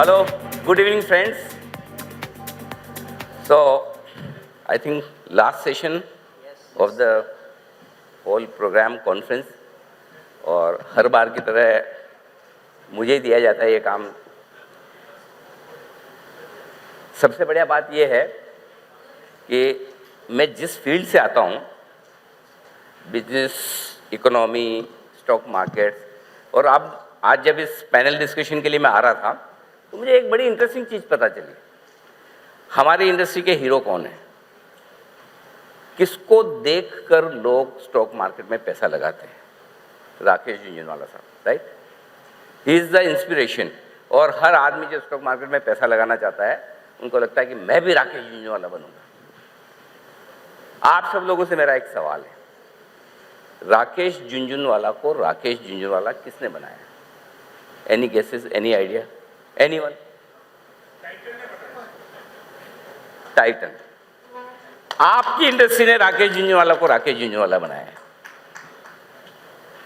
Hello, good evening, friends. So, I think last session of the whole program conference, और हर बार की तरह मुझे ही दिया जाता है ये काम। सबसे बढ़िया बात ये है कि मैं जिस फील्ड से आता हूँ, बिजनेस, इकोनॉमी, स्टॉक मार्केट, और अब आज जब इस पैनल डिस्कशन के लिए मैं आ रहा था तो मुझे एक बड़ी इंटरेस्टिंग चीज़ पता चली। हमारी इंडस्ट्री के हीरो कौन है, किसको देखकर लोग स्टॉक मार्केट में पैसा लगाते हैं? राकेश झुंझुनवाला साहब, right? He is the inspiration. और हर आदमी जो स्टॉक मार्केट में पैसा लगाना चाहता है, उनको लगता है कि मैं भी राकेश झुंझुनवाला बनूंगा। आप सब लोगों से मेरा एक सवाल है, राकेश झुंझुनवाला को राकेश झुंझुनवाला किसने बनाया? Any guesses, any idea, anyone? Titan. आपकी इंडस्ट्री ने राकेश झुंझुनवाला को राकेश झुंझुनवाला बनाया है।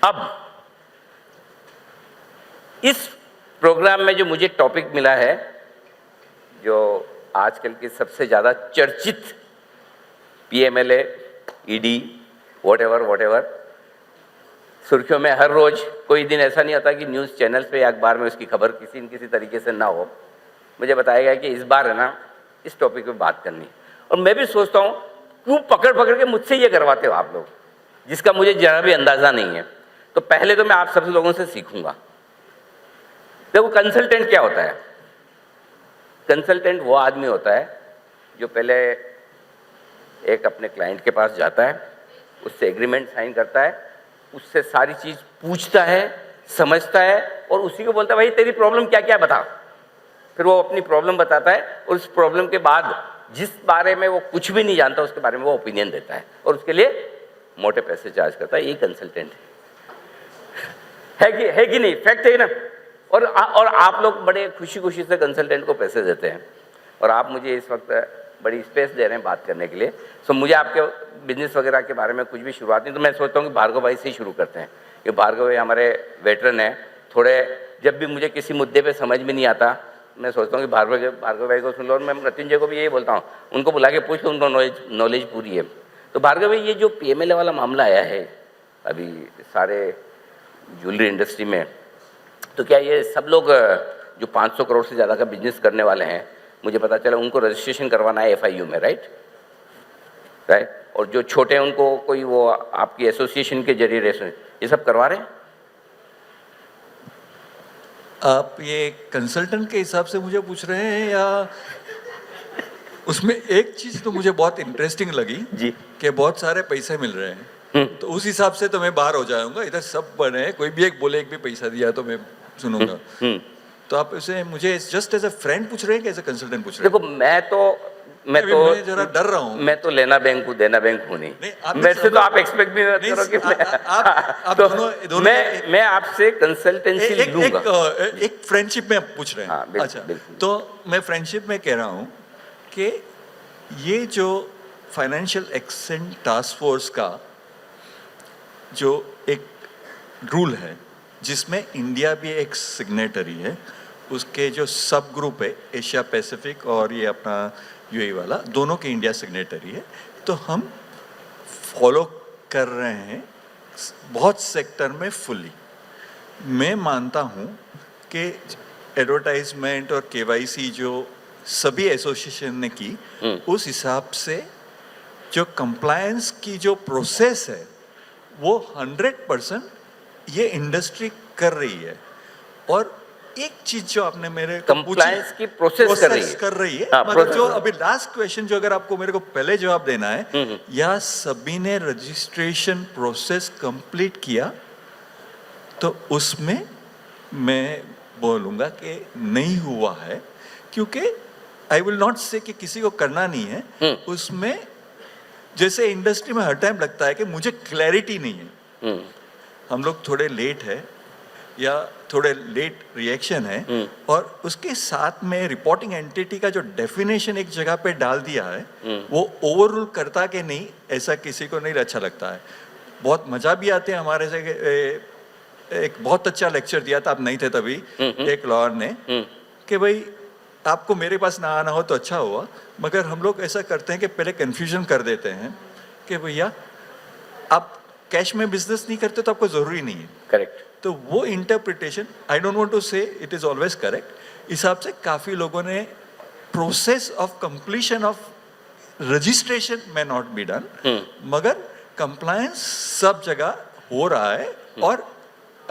अब इस प्रोग्राम में जो मुझे टॉपिक मिला है, जो आजकल की सबसे ज़्यादा चर्चित पीएमएलए, ईडी, वॉटेवर, सुर्खियों में हर रोज, कोई दिन ऐसा नहीं आता कि न्यूज़ चैनल्स पे या अखबार में उसकी खबर किसी न किसी तरीके से ना हो। मुझे बताया गया कि इस बार है ना, इस टॉपिक पे बात करनी। और मैं भी सोचता हूँ, क्यों पकड़ के मुझसे ये करवाते हो आप लोग, जिसका मुझे जरा भी अंदाज़ा नहीं है। तो पहले तो मैं आप सब लोगों से सीखूंगा। देखो, कंसल्टेंट क्या होता है? कंसल्टेंट वो आदमी होता है जो पहले एक अपने क्लाइंट के पास जाता है, उससे एग्रीमेंट साइन करता है, उससे सारी चीज़ पूछता है, समझता है, और उसी को बोलता है भाई तेरी प्रॉब्लम क्या क्या बता। फिर वो अपनी प्रॉब्लम बताता है, और उस प्रॉब्लम के बाद जिस बारे में वो कुछ भी नहीं जानता उसके बारे में वो ओपिनियन देता है, और उसके लिए मोटे पैसे चार्ज करता है। यही कंसल्टेंट है कि नहीं? फैक्ट है ना? और आप लोग बड़े खुशी से कंसल्टेंट को पैसे देते हैं, और आप मुझे इस वक्त बड़ी स्पेस दे रहे हैं बात करने के लिए। सो मुझे आपके बिजनेस वगैरह के बारे में कुछ भी शुरुआत नहीं, तो मैं सोचता हूँ कि भार्गव भाई से ही शुरू करते हैं, कि भार्गव भाई हमारे वेटरन हैं। थोड़े जब भी मुझे किसी मुद्दे पे समझ में नहीं आता, मैं सोचता हूँ कि भार्गव भाई को सुन लो, और मैं मृत्युंजय को भी यही बोलता हूँ, उनको बुला के पूछ लो, उनको नॉलेज पूरी है। तो भार्गव भाई, ये जो पीएमएलए वाला मामला आया है अभी सारे ज्वेलरी इंडस्ट्री में, तो क्या ये सब लोग जो 500 करोड़ से ज़्यादा का बिजनेस करने वाले हैं, मुझे पता चला उनको रजिस्ट्रेशन करवाना है एफआईयू में, राइट? और जो छोटे हैं उनको कोई वो आपकी एसोसिएशन के जरिए ये सब करवा रहे हैं? आप ये कंसल्टेंट के हिसाब से मुझे पूछ रहे हैं, या उसमें एक चीज तो मुझे बहुत इंटरेस्टिंग लगी जी, कि बहुत सारे पैसे मिल रहे हैं, तो उस हिसाब से तो मैं बाहर हो जाऊंगा। इधर सब बने, कोई भी एक बोले एक भी पैसा दिया तो मैं सुनूंगा। तो आप इसे मुझे जस्ट एज अ फ्रेंड पूछ रहे हैं कि एज अ कंसल्टेंट पूछ रहे हैं? देखो, मैं जरा डर रहा हूँ। मैं तो लेना बैंक हूँ, देना बैंक हूँ नहीं। आपने मेरे से तो आप एक्सपेक्ट भी नहीं करो कि आप तो दोनों मैं आपसे कंसल्टेंसी लूंगा। एक फ्रेंडशिप में पूछ रहे हैं। हाँ, बिल्कुल, अच्छा, बिल्कुल। तो मैं फ्रेंडशिप में कह रहा हूँ कि ये जो फाइनेंशियल एक्शन टास्क फोर्स का जो एक रूल है, जिसमें इंडिया भी एक सिग्नेटरी है, उसके जो सब ग्रुप है एशिया पैसिफिक और ये अपना यूएई वाला, दोनों के इंडिया सिग्नेटरी है, तो हम फॉलो कर रहे हैं बहुत सेक्टर में फुल्ली। मैं मानता हूँ कि एडवर्टाइजमेंट और केवाईसी जो सभी एसोसिएशन ने की, उस हिसाब से जो कंप्लायंस की जो प्रोसेस है वो 100% ये इंडस्ट्री कर रही है। और एक चीज जो आपने मेरे को कंप्लायंस की प्रोसेस कर रही है। मतलब जो अभी लास्ट क्वेश्चन जो अगर आपको मेरे को पहले जवाब देना है, या सभी ने रजिस्ट्रेशन प्रोसेस कंप्लीट किया, तो उसमें मैं बोलूँगा कि नहीं हुआ है, क्योंकि आई विल नॉट से कि किसी को करना नहीं है। उसमें जैसे इंडस्ट्री में हर टाइम लगता है कि मुझे क्लैरिटी नहीं है, हम लोग थोड़े लेट है या थोड़े लेट रिएक्शन है, और उसके साथ में रिपोर्टिंग एंटिटी का जो डेफिनेशन एक जगह पे डाल दिया है, वो ओवररूल करता कि नहीं, ऐसा किसी को नहीं अच्छा लगता है। बहुत मजा भी आते हैं हमारे से। एक बहुत अच्छा लेक्चर दिया था, आप नहीं थे तभी, एक लॉयर ने कि भाई आपको मेरे पास ना आना हो तो अच्छा हुआ, मगर हम लोग ऐसा करते हैं कि पहले कन्फ्यूजन कर देते हैं कि भैया आप कैश में बिजनेस नहीं करते तो आपको ज़रूरी नहीं है। करेक्ट। तो वो interpretation, I don't want to say it is always correct, इस हिसाब से काफ़ी लोगों ने process of completion of registration में नॉट बी डन, मगर कंप्लायंस सब जगह हो रहा है। और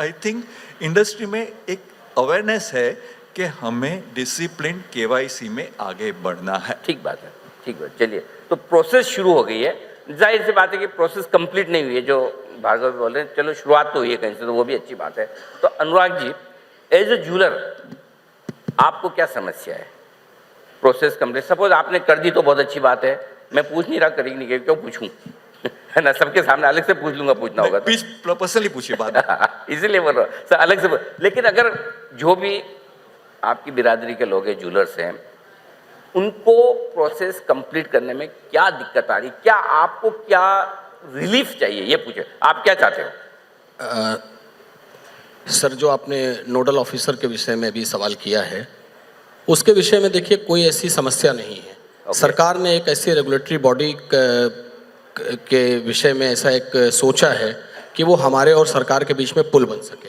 आई थिंक इंडस्ट्री में एक अवेयरनेस है कि हमें डिसिप्लिन केवाईसी में आगे बढ़ना है। ठीक बात है, ठीक बात। चलिए, तो प्रोसेस शुरू हो गई है, जाहिर सी बात है कि प्रोसेस कंप्लीट नहीं हुई है, जो भार्गव बोल रहे हैं, चलो शुरुआत तो हुई है कहीं से, तो वो भी अच्छी बात है। तो Anurag ji, as a jeweller आपको क्या समस्या है? प्रोसेस कंप्लीट, सपोज आपने कर दी तो बहुत अच्छी बात है, मैं पूछ नहीं रहा करेगी नहीं करेगी, क्यों पूछूं है ना, सबके सामने अलग से पूछ लूंगा, पूछना होगा तो। प्लीज पर्सनली पूछिए बात। इसीलिए बोल रहा हूँ सर, अलग से लेकिन अगर जो भी आपकी बिरादरी के लोग हैं, ज्वेलर्स हैं, उनको प्रोसेस कंप्लीट करने में क्या दिक्कत आ रही, क्या आपको क्या रिलीफ चाहिए, ये पूछे, आप क्या चाहते हो? सर, जो आपने नोडल ऑफिसर के विषय में भी सवाल किया है, उसके विषय में देखिए कोई ऐसी समस्या नहीं है। सरकार ने एक ऐसी रेगुलेटरी बॉडी के विषय में ऐसा एक सोचा है कि वो हमारे और सरकार के बीच में पुल बन सके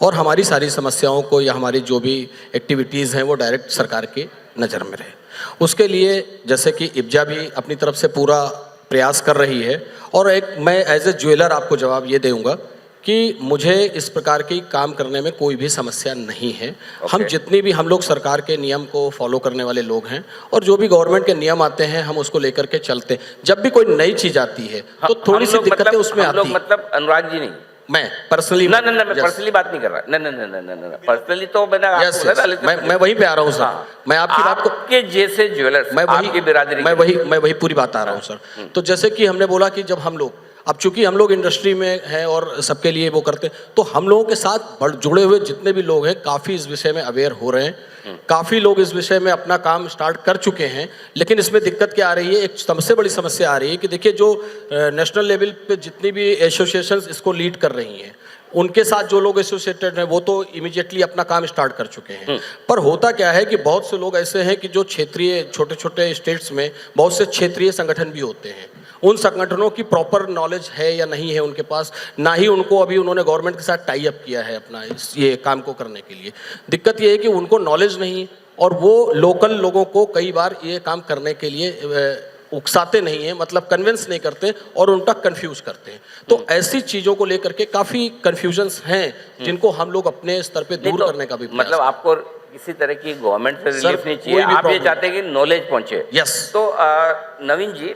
और हमारी सारी समस्याओं को या हमारी जो भी एक्टिविटीज़ हैं वो डायरेक्ट सरकार की नज़र में रहे। उसके लिए जैसे कि इब्जा भी अपनी तरफ से पूरा प्रयास कर रही है, और एक मैं एज ए ज्वेलर आपको जवाब ये दूंगा कि मुझे इस प्रकार की काम करने में कोई भी समस्या नहीं है। हम जितनी भी हम लोग सरकार के नियम को फॉलो करने वाले लोग हैं, और जो भी गवर्नमेंट के नियम आते हैं हम उसको लेकर के चलते हैं। जब भी कोई नई चीज़ आती है तो थोड़ी सी दिक्कतें उसमें आती हैं। मतलब अनुराग जी नहीं, मैं पर्सनली ना मैं पर्सनली बात नहीं कर रहा, ना पर्सनली तो मैंने मैं वहीं पे आ रहा हूँ सर। मैं आपकी बात को, आपके जैसे ज्वेलर्स, आपकी बिरादरी, मैं वही पूरी बात आ रहा हूँ सर। तो जैसे कि हमने बोला कि जब हम लोग, अब चूंकि हम लोग इंडस्ट्री में हैं और सबके लिए वो करते हैं, तो हम लोगों के साथ जुड़े हुए जितने भी लोग हैं काफ़ी इस विषय में अवेयर हो रहे हैं। काफ़ी लोग इस विषय में अपना काम स्टार्ट कर चुके हैं। लेकिन इसमें दिक्कत क्या आ रही है, एक सबसे बड़ी समस्या आ रही है कि देखिए जो नेशनल लेवल पे जितनी भी एसोसिएशंस इसको लीड कर रही हैं, उनके साथ जो लोग एसोसिएटेड हैं वो तो इमीडिएटली अपना काम स्टार्ट कर चुके हैं। पर होता क्या है कि बहुत से लोग ऐसे हैं कि जो क्षेत्रीय छोटे छोटे स्टेट्स में बहुत से क्षेत्रीय संगठन भी होते हैं, उन संगठनों की प्रॉपर नॉलेज है या नहीं है उनके पास, ना ही उनको अभी उन्होंने गवर्नमेंट के साथ टाई अप किया है अपना ये काम को करने के लिए। दिक्कत ये है कि उनको नॉलेज नहीं, और वो लोकल लोगों को कई बार ये काम करने के लिए उकसाते नहीं हैं, मतलब कन्विंस नहीं करते और उनका कंफ्यूज करते हैं। तो ऐसी चीज़ों को लेकर के काफ़ी कन्फ्यूजन्स हैं जिनको हम लोग अपने स्तर पे दूर करने का भी मतलब आपको किसी तरह की गवर्नमेंट से रिलीफ नहीं चाहिए, आप ये चाहते हैं कि नॉलेज पहुंचे। यस। तो नवीन जी,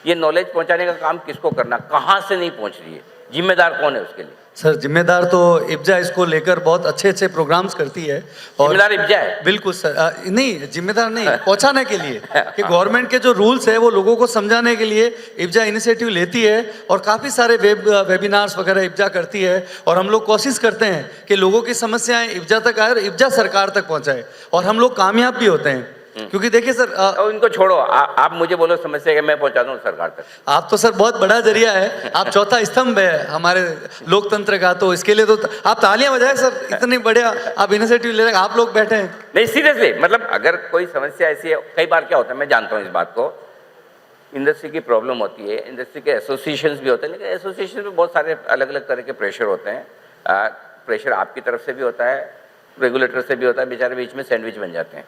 ये नॉलेज पहुंचाने का काम किसको करना, कहाँ से नहीं पहुंच रही है, जिम्मेदार कौन है उसके लिए? सर, जिम्मेदार तो इब्जा इसको लेकर बहुत अच्छे अच्छे प्रोग्राम्स करती है। और जिम्मेदार इब्जा है? बिल्कुल सर, नहीं जिम्मेदार नहीं, पहुंचाने के लिए कि गवर्नमेंट के जो रूल्स है वो लोगों को समझाने के लिए इब्जा इनिशिएटिव लेती है, और काफ़ी सारे वेबिनार्स वगैरह इब्जा करती है। और हम लोग कोशिश करते हैं कि लोगों की समस्याएं इब्जा तक आए और इब्जा सरकार तक पहुँचाए, और हम लोग कामयाब भी होते हैं। क्योंकि देखिए सर, इनको छोड़ो, आप मुझे बोलो समस्या कि मैं पहुंचा दूं सरकार तक। आप तो सर बहुत बड़ा जरिया है, आप चौथा स्तंभ है हमारे लोकतंत्र का, तो इसके लिए तो आप तालियां बजाएं सर, इतनी बढ़िया आप इनिशिएटिव ले रहे हैं, आप लोग बैठे हैं। नहीं सीरियसली, मतलब अगर कोई समस्या ऐसी है, कई बार क्या होता है, मैं जानता हूँ इस बात को, इंडस्ट्री की प्रॉब्लम होती है, इंडस्ट्री के एसोसिएशंस भी होते हैं, लेकिन एसोसिएशन में बहुत सारे अलग अलग तरह के प्रेशर होते हैं। प्रेशर आपकी तरफ से भी होता है, रेगुलेटर से भी होता है, बेचारे बीच में सैंडविच बन जाते हैं,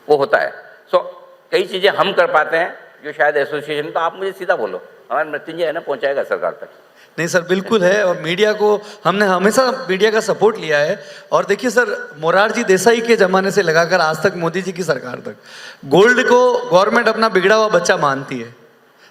वो होता है। सो कई चीज़ें हम कर पाते हैं जो शायद एसोसिएशन, तो आप मुझे सीधा बोलो, हमारा मृत्युंजय है ना, पहुंचाएगा सरकार तक। नहीं सर, बिल्कुल है, और मीडिया को हमने हमेशा मीडिया का सपोर्ट लिया है। और देखिए सर, मोरारजी देसाई के ज़माने से लगाकर आज तक मोदी जी की सरकार तक, गोल्ड को गवर्नमेंट अपना बिगड़ा हुआ बच्चा मानती है,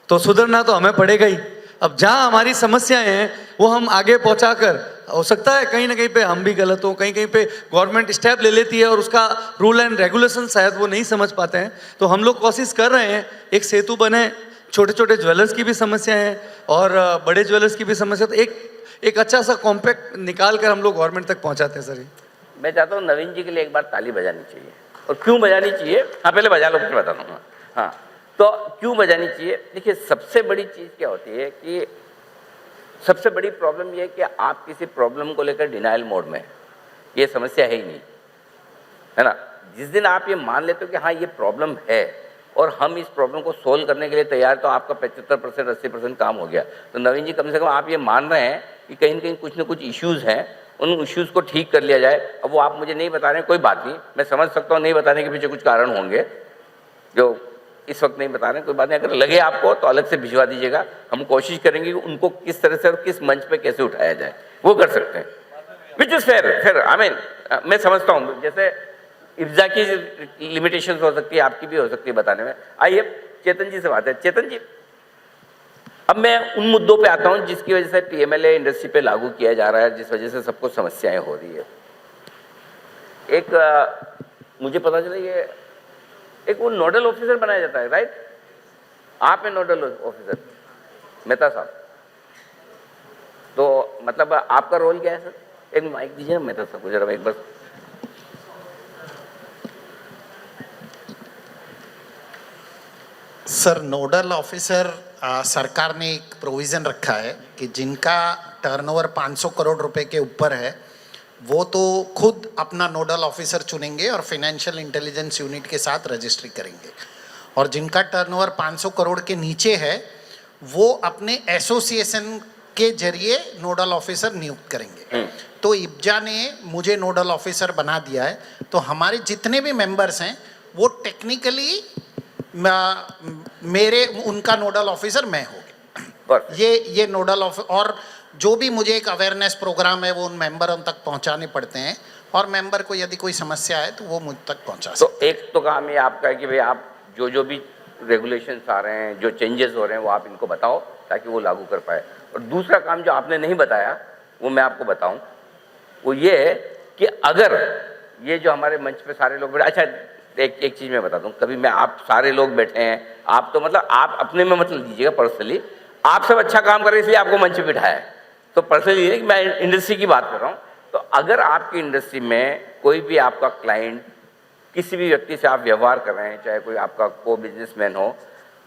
तो सुधरना तो हमें पड़ेगा ही। अब जहाँ हमारी समस्याएं हैं वो हम आगे पहुँचाकर, हो सकता है कहीं ना कहीं पे हम भी गलत हो, कहीं कहीं पे गवर्नमेंट स्टेप ले लेती है और उसका रूल एंड रेगुलेशन शायद वो नहीं समझ पाते हैं, तो हम लोग कोशिश कर रहे हैं एक सेतु बने। छोटे छोटे ज्वेलर्स की भी समस्या है और बड़े ज्वेलर्स की भी समस्या, तो एक अच्छा सा कॉम्पैक्ट निकाल कर हम लोग गवर्नमेंट तक पहुँचाते हैं सर। मैं चाहता हूँ नवीन जी के लिए एक बार ताली बजानी चाहिए, और क्यों बजानी चाहिए, हाँ पहले बजा लो फिर बताता हूँ। हाँ, तो क्यों बजानी चाहिए? देखिए, सबसे बड़ी चीज़ क्या होती है कि सबसे बड़ी प्रॉब्लम ये है कि आप किसी प्रॉब्लम को लेकर डिनाइल मोड में, ये समस्या है ही नहीं, है ना। जिस दिन आप ये मान लेते हो कि हाँ ये प्रॉब्लम है और हम इस प्रॉब्लम को सोल्व करने के लिए तैयार, तो आपका 75% 80% काम हो गया। तो नवीन जी, कम से कम आप ये मान रहे हैं कि कहीं ना कहीं कुछ ना कुछ इश्यूज़ हैं, उन इश्यूज़ को ठीक कर लिया जाए। अब वो आप मुझे नहीं बता रहे हैं, कोई बात नहीं, मैं समझ सकता हूँ नहीं बताने के पीछे कुछ कारण होंगे जो इस वक्त नहीं बता रहे हैं, कोई बात नहीं। अगर लगे आपको तो अलग से भिजवा दीजिएगा, हम कोशिश करेंगे कि उनको किस तरह से और किस मंच पे कैसे उठाया जाए, वो कर सकते हैं, which is fair. I mean मैं समझता हूँ, जैसे इब्जा की लिमिटेशंस हो सकती है, आपकी भी हो सकती है बताने में। आइए चेतन जी से बात है। चेतन जी, अब मैं उन मुद्दों पे आता हूँ जिसकी वजह से पीएमएलए इंडस्ट्री पे लागू किया जा रहा है, जिस वजह से सबको समस्याएं हो रही है। एक मुझे पता चला ये एक वो नोडल ऑफिसर बनाया जाता है, राइट? आप हैं नोडल ऑफिसर, मेहता साहब। तो मतलब आपका रोल क्या है सर? एक माइक दीजिए मेहता साहब को जरा, एक बस। सर, नोडल ऑफिसर सरकार ने एक प्रोविज़न रखा है कि जिनका टर्नओवर 500 करोड़ रुपए के ऊपर है वो तो खुद अपना नोडल ऑफिसर चुनेंगे और फाइनेंशियल इंटेलिजेंस यूनिट के साथ रजिस्ट्री करेंगे, और जिनका टर्नओवर 500 करोड़ के नीचे है वो अपने एसोसिएशन के जरिए नोडल ऑफिसर नियुक्त करेंगे। तो इब्जा ने मुझे नोडल ऑफिसर बना दिया है, तो हमारे जितने भी मेंबर्स हैं वो टेक्निकली मेरे उनका नोडल ऑफिसर मैं हो गया। ये नोडल ऑफिसर, और जो भी मुझे एक अवेयरनेस प्रोग्राम है वो उन मेंबरों तक पहुंचाने पड़ते हैं, और मेंबर को यदि कोई समस्या है तो वो मुझ तक पहुंचा सकते हैं। तो एक तो काम ये आपका है कि भाई आप जो भी रेगुलेशंस आ रहे हैं, जो चेंजेस हो रहे हैं, वो आप इनको बताओ ताकि वो लागू कर पाए। और दूसरा काम जो आपने नहीं बताया वो मैं आपको बताऊं, वो ये है कि अगर ये जो हमारे मंच पे सारे लोग बैठे, अच्छा एक चीज़ मैं बता दूं, कभी मैं आप सारे लोग बैठे हैं, आप तो मतलब आप अपने में मतलब लीजिएगा पर्सनली, आप सब अच्छा काम कर रहे हैं इसलिए आपको मंच पे बिठाया है, तो पर्सनली नहीं, मैं इंडस्ट्री की बात कर रहा हूँ। तो अगर आपकी इंडस्ट्री में कोई भी आपका क्लाइंट, किसी भी व्यक्ति से आप व्यवहार कर रहे हैं, चाहे कोई आपका को बिजनेसमैन हो,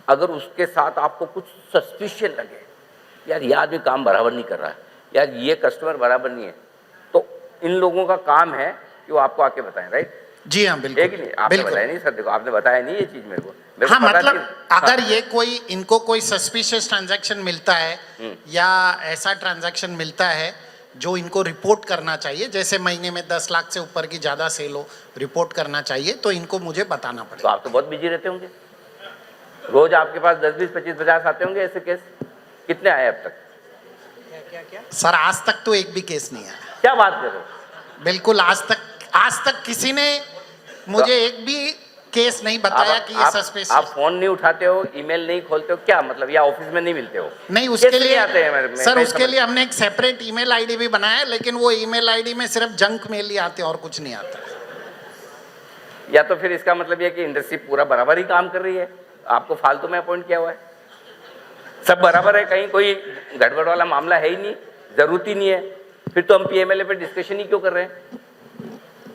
अगर उसके साथ आपको कुछ सस्पिशियस लगे, यार ये आदमी काम बराबर नहीं कर रहा है, यार ये कस्टमर बराबर नहीं है, तो इन लोगों का काम है कि वो आपको आके बताएं, राइट? जी हाँ, बिल्कुल। एक नहीं, आपने बताया नहीं सर, देखो आपने बताया नहीं ये चीज़ मेरे को। हाँ, मतलब अगर ये कोई इनको कोई सस्पिशियस ट्रांजैक्शन मिलता है या ऐसा ट्रांजैक्शन मिलता है जो इनको रिपोर्ट करना चाहिए, जैसे महीने में 10 लाख से ऊपर की ज़्यादा सेल हो, रिपोर्ट करना चाहिए, तो इनको मुझे बताना तो पड़ेगा। आप तो बहुत बिजी रहते होंगे, रोज आपके पास 10, 20, 25, 50 आते होंगे ऐसे केस। कितने आए अब तक? सर, आज तक तो एक भी केस नहीं आया। क्या बात कर रहे हो? बिल्कुल, आज तक किसी ने मुझे एक भी केस नहीं बताया कि ये सस्पिशियस। आप फोन नहीं उठाते हो, ईमेल नहीं खोलते हो, क्या मतलब? या ऑफिस में नहीं मिलते हो? नहीं, उसके कैसे लिए आते हैं मेरे सर, उसके लिए हमने एक सेपरेट ईमेल आईडी भी बनाया है, लेकिन वो ईमेल आईडी में सिर्फ जंक मेल ही आते हैं और कुछ नहीं आता। या तो फिर इसका मतलब ये कि इंडस्ट्री पूरा बराबर ही काम कर रही है, आपको फालतू में अपॉइंट किया हुआ है, सब बराबर है, कहीं कोई गड़बड़ वाला मामला है ही नहीं, जरूरत ही नहीं है, फिर तो हम पीएमएलए पे डिस्कशन ही क्यों कर रहे हैं?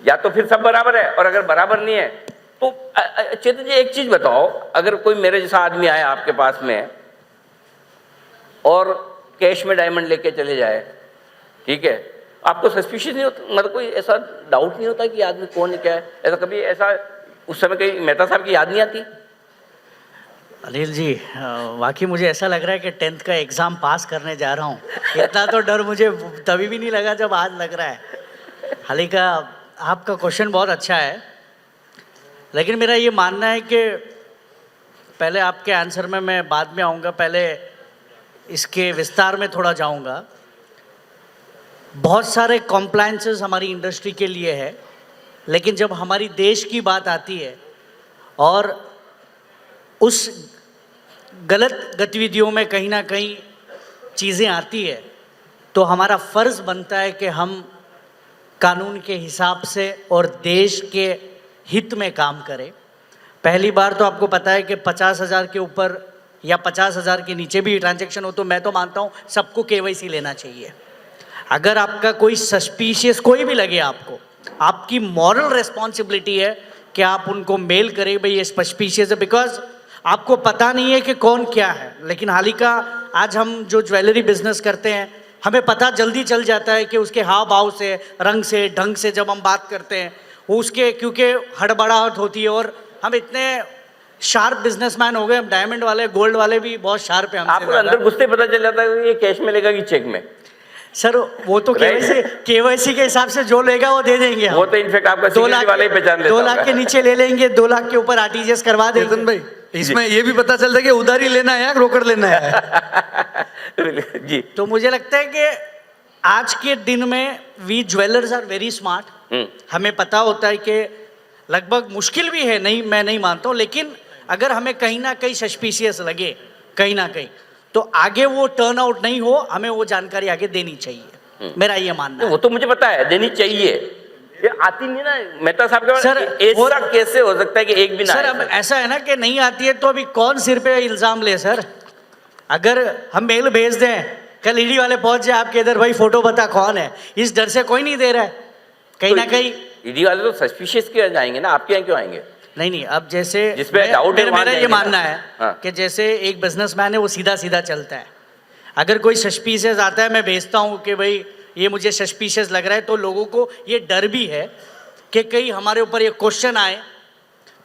या तो फिर सब बराबर है, और अगर बराबर नहीं है तो चेतन जी एक चीज बताओ, अगर कोई मेरे जैसा आदमी आए आपके पास में और कैश में डायमंड लेके चले जाए, ठीक है, आपको सस्पिशियस नहीं होता, मतलब कोई ऐसा डाउट नहीं होता कि आदमी कौन है, क्या है? ऐसा कभी ऐसा उस समय कहीं मेहता साहब की याद नहीं आती? अनिल जी, वाकई मुझे ऐसा लग रहा है कि 10th का एग्ज़ाम पास करने जा रहा हूँ। इतना तो डर मुझे तभी भी नहीं लगा जब आज लग रहा है। हालांकि आपका क्वेश्चन बहुत अच्छा है, लेकिन मेरा ये मानना है कि पहले आपके आंसर में मैं बाद में आऊँगा, पहले इसके विस्तार में थोड़ा जाऊँगा। बहुत सारे कॉम्प्लायंसेस हमारी इंडस्ट्री के लिए है, लेकिन जब हमारी देश की बात आती है और उस गलत गतिविधियों में कहीं ना कहीं चीज़ें आती है, तो हमारा फ़र्ज़ बनता है कि हम कानून के हिसाब से और देश के हित में काम करें। पहली बार तो आपको पता है कि 50,000 के ऊपर या 50,000 के नीचे भी ट्रांजैक्शन हो तो मैं तो मानता हूँ सबको केवाईसी लेना चाहिए। अगर आपका कोई सस्पिशियस कोई भी लगे आपको, आपकी मॉरल रिस्पॉन्सिबिलिटी है कि आप उनको मेल करें, भाई ये सस्पिशियस है, बिकॉज आपको पता नहीं है कि कौन क्या है। लेकिन हाल ही का आज हम जो ज्वेलरी बिजनेस करते हैं, हमें पता जल्दी चल जाता है कि उसके हाव भाव से, रंग से, ढंग से जब हम बात करते हैं, वो उसके क्योंकि हड़बड़ाहट होती है, और हम इतने शार्प बिजनेसमैन हो गए, हम डायमंड वाले गोल्ड वाले भी बहुत शार्प है हमसे आपको ज़्यादा। अंदर घुसते पता चल जाता है कि ये कैश मिलेगा कि चेक में। सर वो तो केवाईसी के हिसाब से जो लेगा वो दे देंगे हम। वो तो इनफेक्ट आपका 2 सिक्योरिटी लाख वाला ही पहचान लेता 2 लाख होगा। के नीचे ले लेंगे, 2 लाख के ऊपर आरटीजीएस करवा देंगे। चेतन भाई, इसमें ये भी पता चलता है कि उधारी लेना है या रोकड़ लेना है। जी। तो मुझे लगता है कि आज के दिन में we jewellers are very smart. हमें पता होता है कि लगभग मुश्किल भी है, नहीं मैं नहीं मानता हूँ, लेकिन अगर हमें कहीं ना कहीं सस्पिशियस लगे कहीं ना कहीं, तो आगे वो टर्न आउट नहीं हो, हमें वो जानकारी आगे देनी चाहिए, मेरा ये मानना वो है। तो मुझे पता है, देनी चाहिए। ये आती नहीं ना मेहता साहब के सर, ऐसा कैसे हो सकता है कि एक भी ना सर आए, अब ऐसा है ना कि नहीं आती है तो अभी कौन सिर पे इल्जाम ले सर। अगर हम मेल भेज दें, कल ईडी वाले पहुंच जाए आपके इधर, भाई फोटो बता कौन है, इस डर से कोई नहीं दे रहा है कहीं ना कहीं। ईडी वाले तो सस्पिशियस क्यों जाएंगे ना, आपके यहाँ क्यों आएंगे? नहीं अब जैसे जिसपे मैं- डाउट है मेरा वहाँ मेरा ये जाएंगे ना। मानना है हाँ। कि जैसे एक बिजनेसमैन है वो सीधा सीधा चलता है, अगर कोई सस्पिशियस आता है, मैं भेजता हूँ कि भाई ये मुझे सस्पिशियस लग रहा है, तो लोगों को ये डर भी है कि कहीं हमारे ऊपर ये क्वेश्चन आए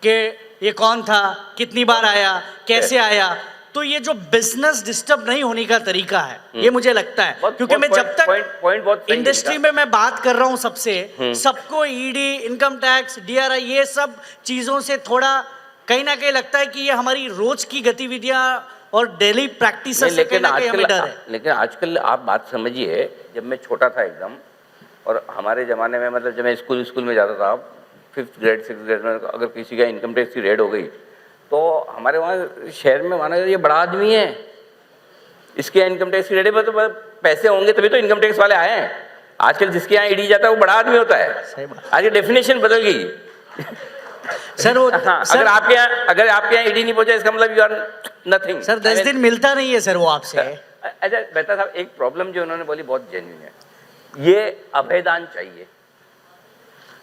कि ये कौन था, कितनी बार आया, कैसे आया। तो ये जो बिजनेस डिस्टर्ब नहीं होने का तरीका है, ये मुझे लगता है, क्योंकि मैं जब तक पॉइंट बहुत सही है इंडस्ट्री इनका। में मैं बात कर रहा हूँ सबसे, सबको ईडी, इनकम टैक्स, डीआरआई, ये सब चीजों से थोड़ा कहीं ना कहीं लगता है कि ये हमारी रोज की गतिविधियां और डेली प्रैक्टिस नहीं, से कहीं ना कहीं हमें डर है। लेकिन आजकल आप बात समझिए, जब मैं छोटा था एकदम, और हमारे ज़माने में मतलब जब मैं स्कूल में जाता था, 5th ग्रेड 6th ग्रेड में, अगर किसी का इनकम टैक्स की रेड हो गई तो हमारे वहाँ शहर में माना ये बड़ा आदमी है, इसके यहाँ इनकम टैक्स की रेड है, तो पैसे होंगे तभी तो इनकम टैक्स वाले आए हैं। आजकल जिसके यहाँ ईडी जाता है वो बड़ा आदमी होता है। सही बात। आज ये डेफिनेशन बदल गई। सर वो हाँ, सर, अगर आपके यहाँ ईडी नहीं पहुंचा इसका मतलब यू आर नथिंग। सर 10 दिन मिलता नहीं है सर वो आपसे। अच्छा मेहता साहब, एक प्रॉब्लम जो उन्होंने बोली बहुत जेन्युइन है, ये अभयदान चाहिए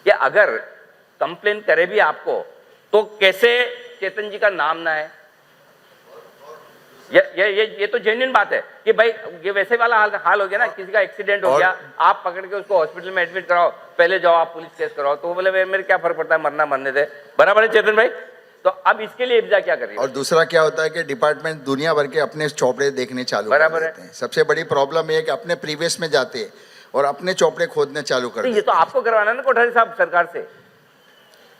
कि अगर कंप्लेन करे भी आपको तो कैसे चेतन जी का नाम ना है। ये तो जेन्युइन बात है कि भाई ये वैसे वाला हाल हो गया ना, किसी का एक्सीडेंट हो गया, आप पकड़ के उसको हॉस्पिटल में एडमिट कराओ, पहले जाओ आप पुलिस केस कराओ, तो वो बोले मेरे क्या फर्क पड़ता है, मरना मरने दे। बराबर है चेतन भाई? तो अब इसके लिए इब्जा क्या करिए? और दूसरा क्या होता है कि डिपार्टमेंट दुनिया भर के अपने चौपड़े देखने चालू कर बराबर है। देते हैं। सबसे बड़ी प्रॉब्लम ये है कि अपने प्रीवियस में जाते हैं और अपने चौपड़े खोदने चालू कर तो ये देते तो आपको करवाना है ना कोठारी साहब सरकार से,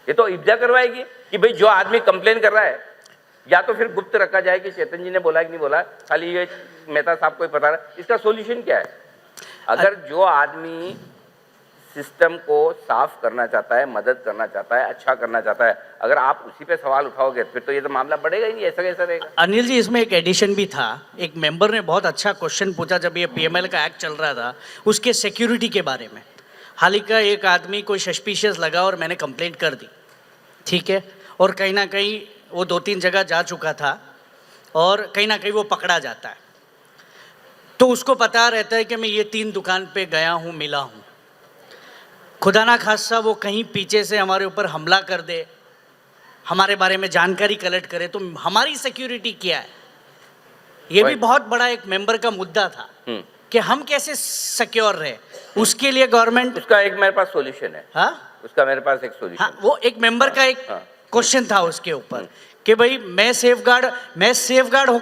ये तो इब्जा करवाएगी कि भाई जो आदमी कंप्लेन कर रहा है या तो फिर गुप्त रखा जाए कि चेतन जी ने बोला कि नहीं बोला, खाली ये मेहता साहब को ही पता रहा। इसका सॉल्यूशन क्या है? अगर जो आदमी सिस्टम को साफ करना चाहता है, मदद करना चाहता है, अच्छा करना चाहता है, अगर आप उसी पे सवाल उठाओगे फिर तो ये तो मामला बढ़ेगा ही नहीं, ऐसा कैसा रहेगा? अनिल जी, इसमें एक एडिशन भी था, एक मेंबर ने बहुत अच्छा क्वेश्चन पूछा जब ये पीएमएल का एक्ट चल रहा था, उसके सिक्योरिटी के बारे में। हाल ही का एक आदमी कोई सस्पिशियस लगा और मैंने कंप्लेंट कर दी, ठीक है, और कहीं ना कहीं वो 2-3 जगह जा चुका था और कहीं ना कहीं वो पकड़ा जाता है, तो उसको पता रहता है कि मैं ये 3 दुकान पे गया हूँ, मिला हूँ। खुदा ना खास्ता वो कहीं पीछे से हमारे ऊपर हमला कर दे, हमारे बारे में जानकारी कलेक्ट करे, तो हमारी सिक्योरिटी क्या है? ये भी बहुत बड़ा एक मेंबर का मुद्दा था कि हम कैसे सिक्योर रहे। उसके लिए गवर्नमेंट, उसका एक मेरे पास सॉल्यूशन है। हाँ उसका मेरे पास एक हाँ, सॉल्यूशन। वो एक मेंबर का एक क्वेश्चन था उसके ऊपर कि भाई मैं सेफ गार्ड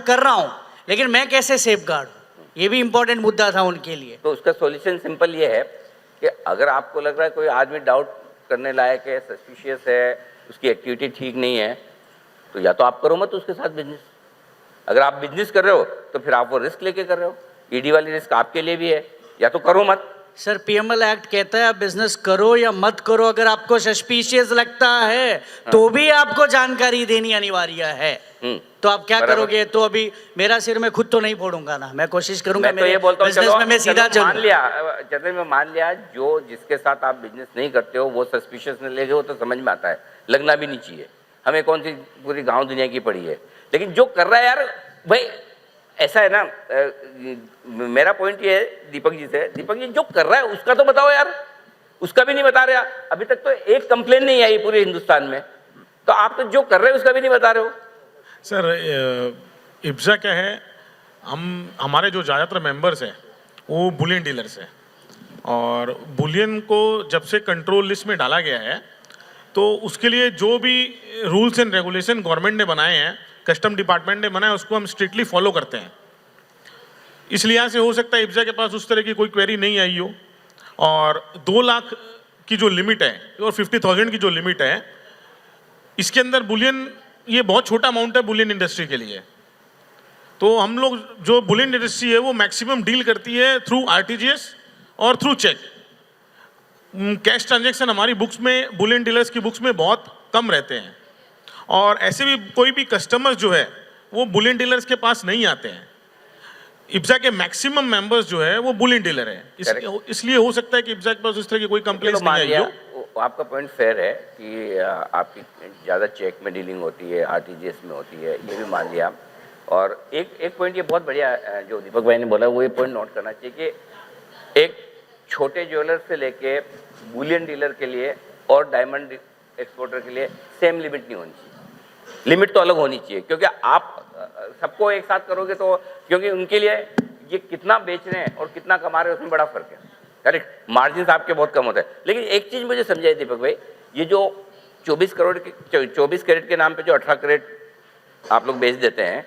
कर रहा हूँ, लेकिन मैं कैसे सेफ गार्ड हूँ, ये भी इंपॉर्टेंट मुद्दा था उनके लिए। तो उसका सॉल्यूशन सिंपल ये है कि अगर आपको लग रहा है कोई आदमी डाउट करने लायक है, सस्पिशियस है, उसकी एक्टिविटी ठीक नहीं है, तो या तो आप करो मत उसके साथ बिजनेस। अगर आप बिजनेस कर रहे हो तो फिर आप वो रिस्क लेके कर रहे हो, ईडी वाली रिस्क आपके लिए भी है, या तो करो मत। सर पीएमएल एक्ट कहता है आप बिजनेस करो या मत करो, अगर आपको सस्पिशियस लगता है तो भी आपको जानकारी देनी अनिवार्य है। तो आप क्या बराबर। करोगे? तो अभी मेरा सिर मैं खुद तो नहीं फोड़ूंगा ना, मैं कोशिश करूंगा मैं तो ये बोलता हूँ, बिजनेस चलो में मैं सीधा चलो मान चलूं। लिया चंद्र में, मान लिया जो जिसके साथ आप बिजनेस नहीं करते हो वो सस्पिशियस ने ले गए, वो तो समझ में आता है, लगना भी नहीं चाहिए, हमें कौन सी पूरी गांव दुनिया की पड़ी है। लेकिन जो कर रहा है यार भाई, ऐसा है ना, मेरा पॉइंट ये है दीपक जी से, दीपक जी जो कर रहा है उसका तो बताओ यार, उसका भी नहीं बता रहे। अभी तक तो एक कंप्लेन नहीं आई पूरे हिंदुस्तान में, तो आप तो जो कर रहे हो उसका भी नहीं बता रहे हो। सर इब्जा क्या है, हमारे जो ज़्यादातर मेंबर्स हैं वो बुलियन डीलर्स हैं, और बुलियन को जब से कंट्रोल लिस्ट में डाला गया है तो उसके लिए जो भी रूल्स एंड रेगुलेशन गवर्नमेंट ने बनाए हैं, कस्टम डिपार्टमेंट ने बनाए, उसको हम स्ट्रिक्टली फॉलो करते हैं। इस लिहाज से हो सकता है इब्जा के पास उस तरह की कोई क्वेरी नहीं आई हो। और 2 लाख की जो लिमिट है और 50,000 की जो लिमिट है, इसके अंदर बुलियन, ये बहुत छोटा अमाउंट है बुलियन इंडस्ट्री के लिए। तो हम लोग जो बुलियन इंडस्ट्री है वो मैक्सिमम डील करती है थ्रू आरटीजीएस और थ्रू चेक। कैश ट्रांजैक्शन हमारी बुक्स में, बुलियन डीलर्स की बुक्स में बहुत कम रहते हैं। और ऐसे भी कोई भी कस्टमर्स जो है वो बुलियन डीलर्स के पास नहीं आते हैं। इब्जा के मैक्सिमम मेंबर्स जो है वो बुलियन डीलर है, इसलिए हो सकता है कि इब्जा के पास उस तरह की कोई कंप्लेंट नहीं आई हो। आपका पॉइंट फेयर है कि आपकी ज़्यादा चेक में डीलिंग होती है, आरटीजीएस में होती है, ये भी मान लिया। और एक पॉइंट ये बहुत बढ़िया जो दीपक भाई ने बोला, वो ये पॉइंट नोट करना चाहिए कि एक छोटे ज्वेलर से लेके बुलियन डीलर के लिए और डायमंड एक्सपोर्टर के लिए सेम लिमिट नहीं होनी चाहिए। लिमिट तो अलग होनी चाहिए, क्योंकि आप सबको एक साथ करोगे तो, क्योंकि उनके लिए ये कितना बेच रहे हैं और कितना कमा रहे हैं उसमें बड़ा फर्क है। करेक्ट, मार्जिन आपके बहुत कम होते हैं। लेकिन एक चीज़ मुझे समझाइए दीपक भाई, ये जो 24 कैरेट के नाम पे जो 18 कैरेट आप लोग बेच देते हैं,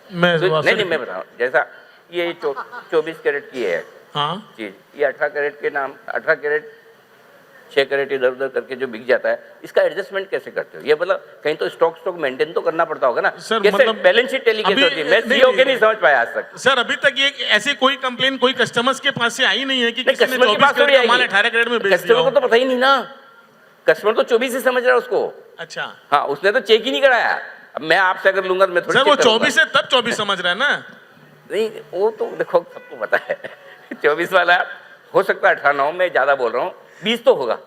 तो नहीं मैं बता रहा हूँ, जैसा ये 24 कैरेट की है हाँ, चीज, ये 18 कैरेट के नाम, 18 कैरेट 6 कैरेट इधर उधर करके जो बिक जाता है, इसका एडजस्टमेंट कैसे करते हो? ये मतलब कहीं तो स्टॉक मेंटेन तो करना पड़ता होगा ना सर, कैसे मतलब बैलेंस शीट टैली कैसे होती है? मैं सीईओ के नहीं समझ पाया आज तक। सर अभी तक ये ऐसी कोई कंप्लेन कोई कस्टमर्स के पास से आई नहीं है कि किसी ने कस्टमर के 24 पास कैरेट थोड़ी का माल आएगी। 18 कैरेट में बेच दिया कस्टमर को हो। तो पता ही नहीं ना, कस्टमर तो 24 ही समझ रहा है उसको। अच्छा हाँ, उसने तो चेक ही नहीं कराया। अब मैं आपसे अगर लूंगा तो मैं थोड़ी सर, वो check करूंगा। 24 है तब 24 समझ रहा है ना। नहीं, वो तो देखो सबको पता है 24 वाला हो सकता है 18, 9 में ज्यादा बोल रहा हूँ, 20 तो होगा।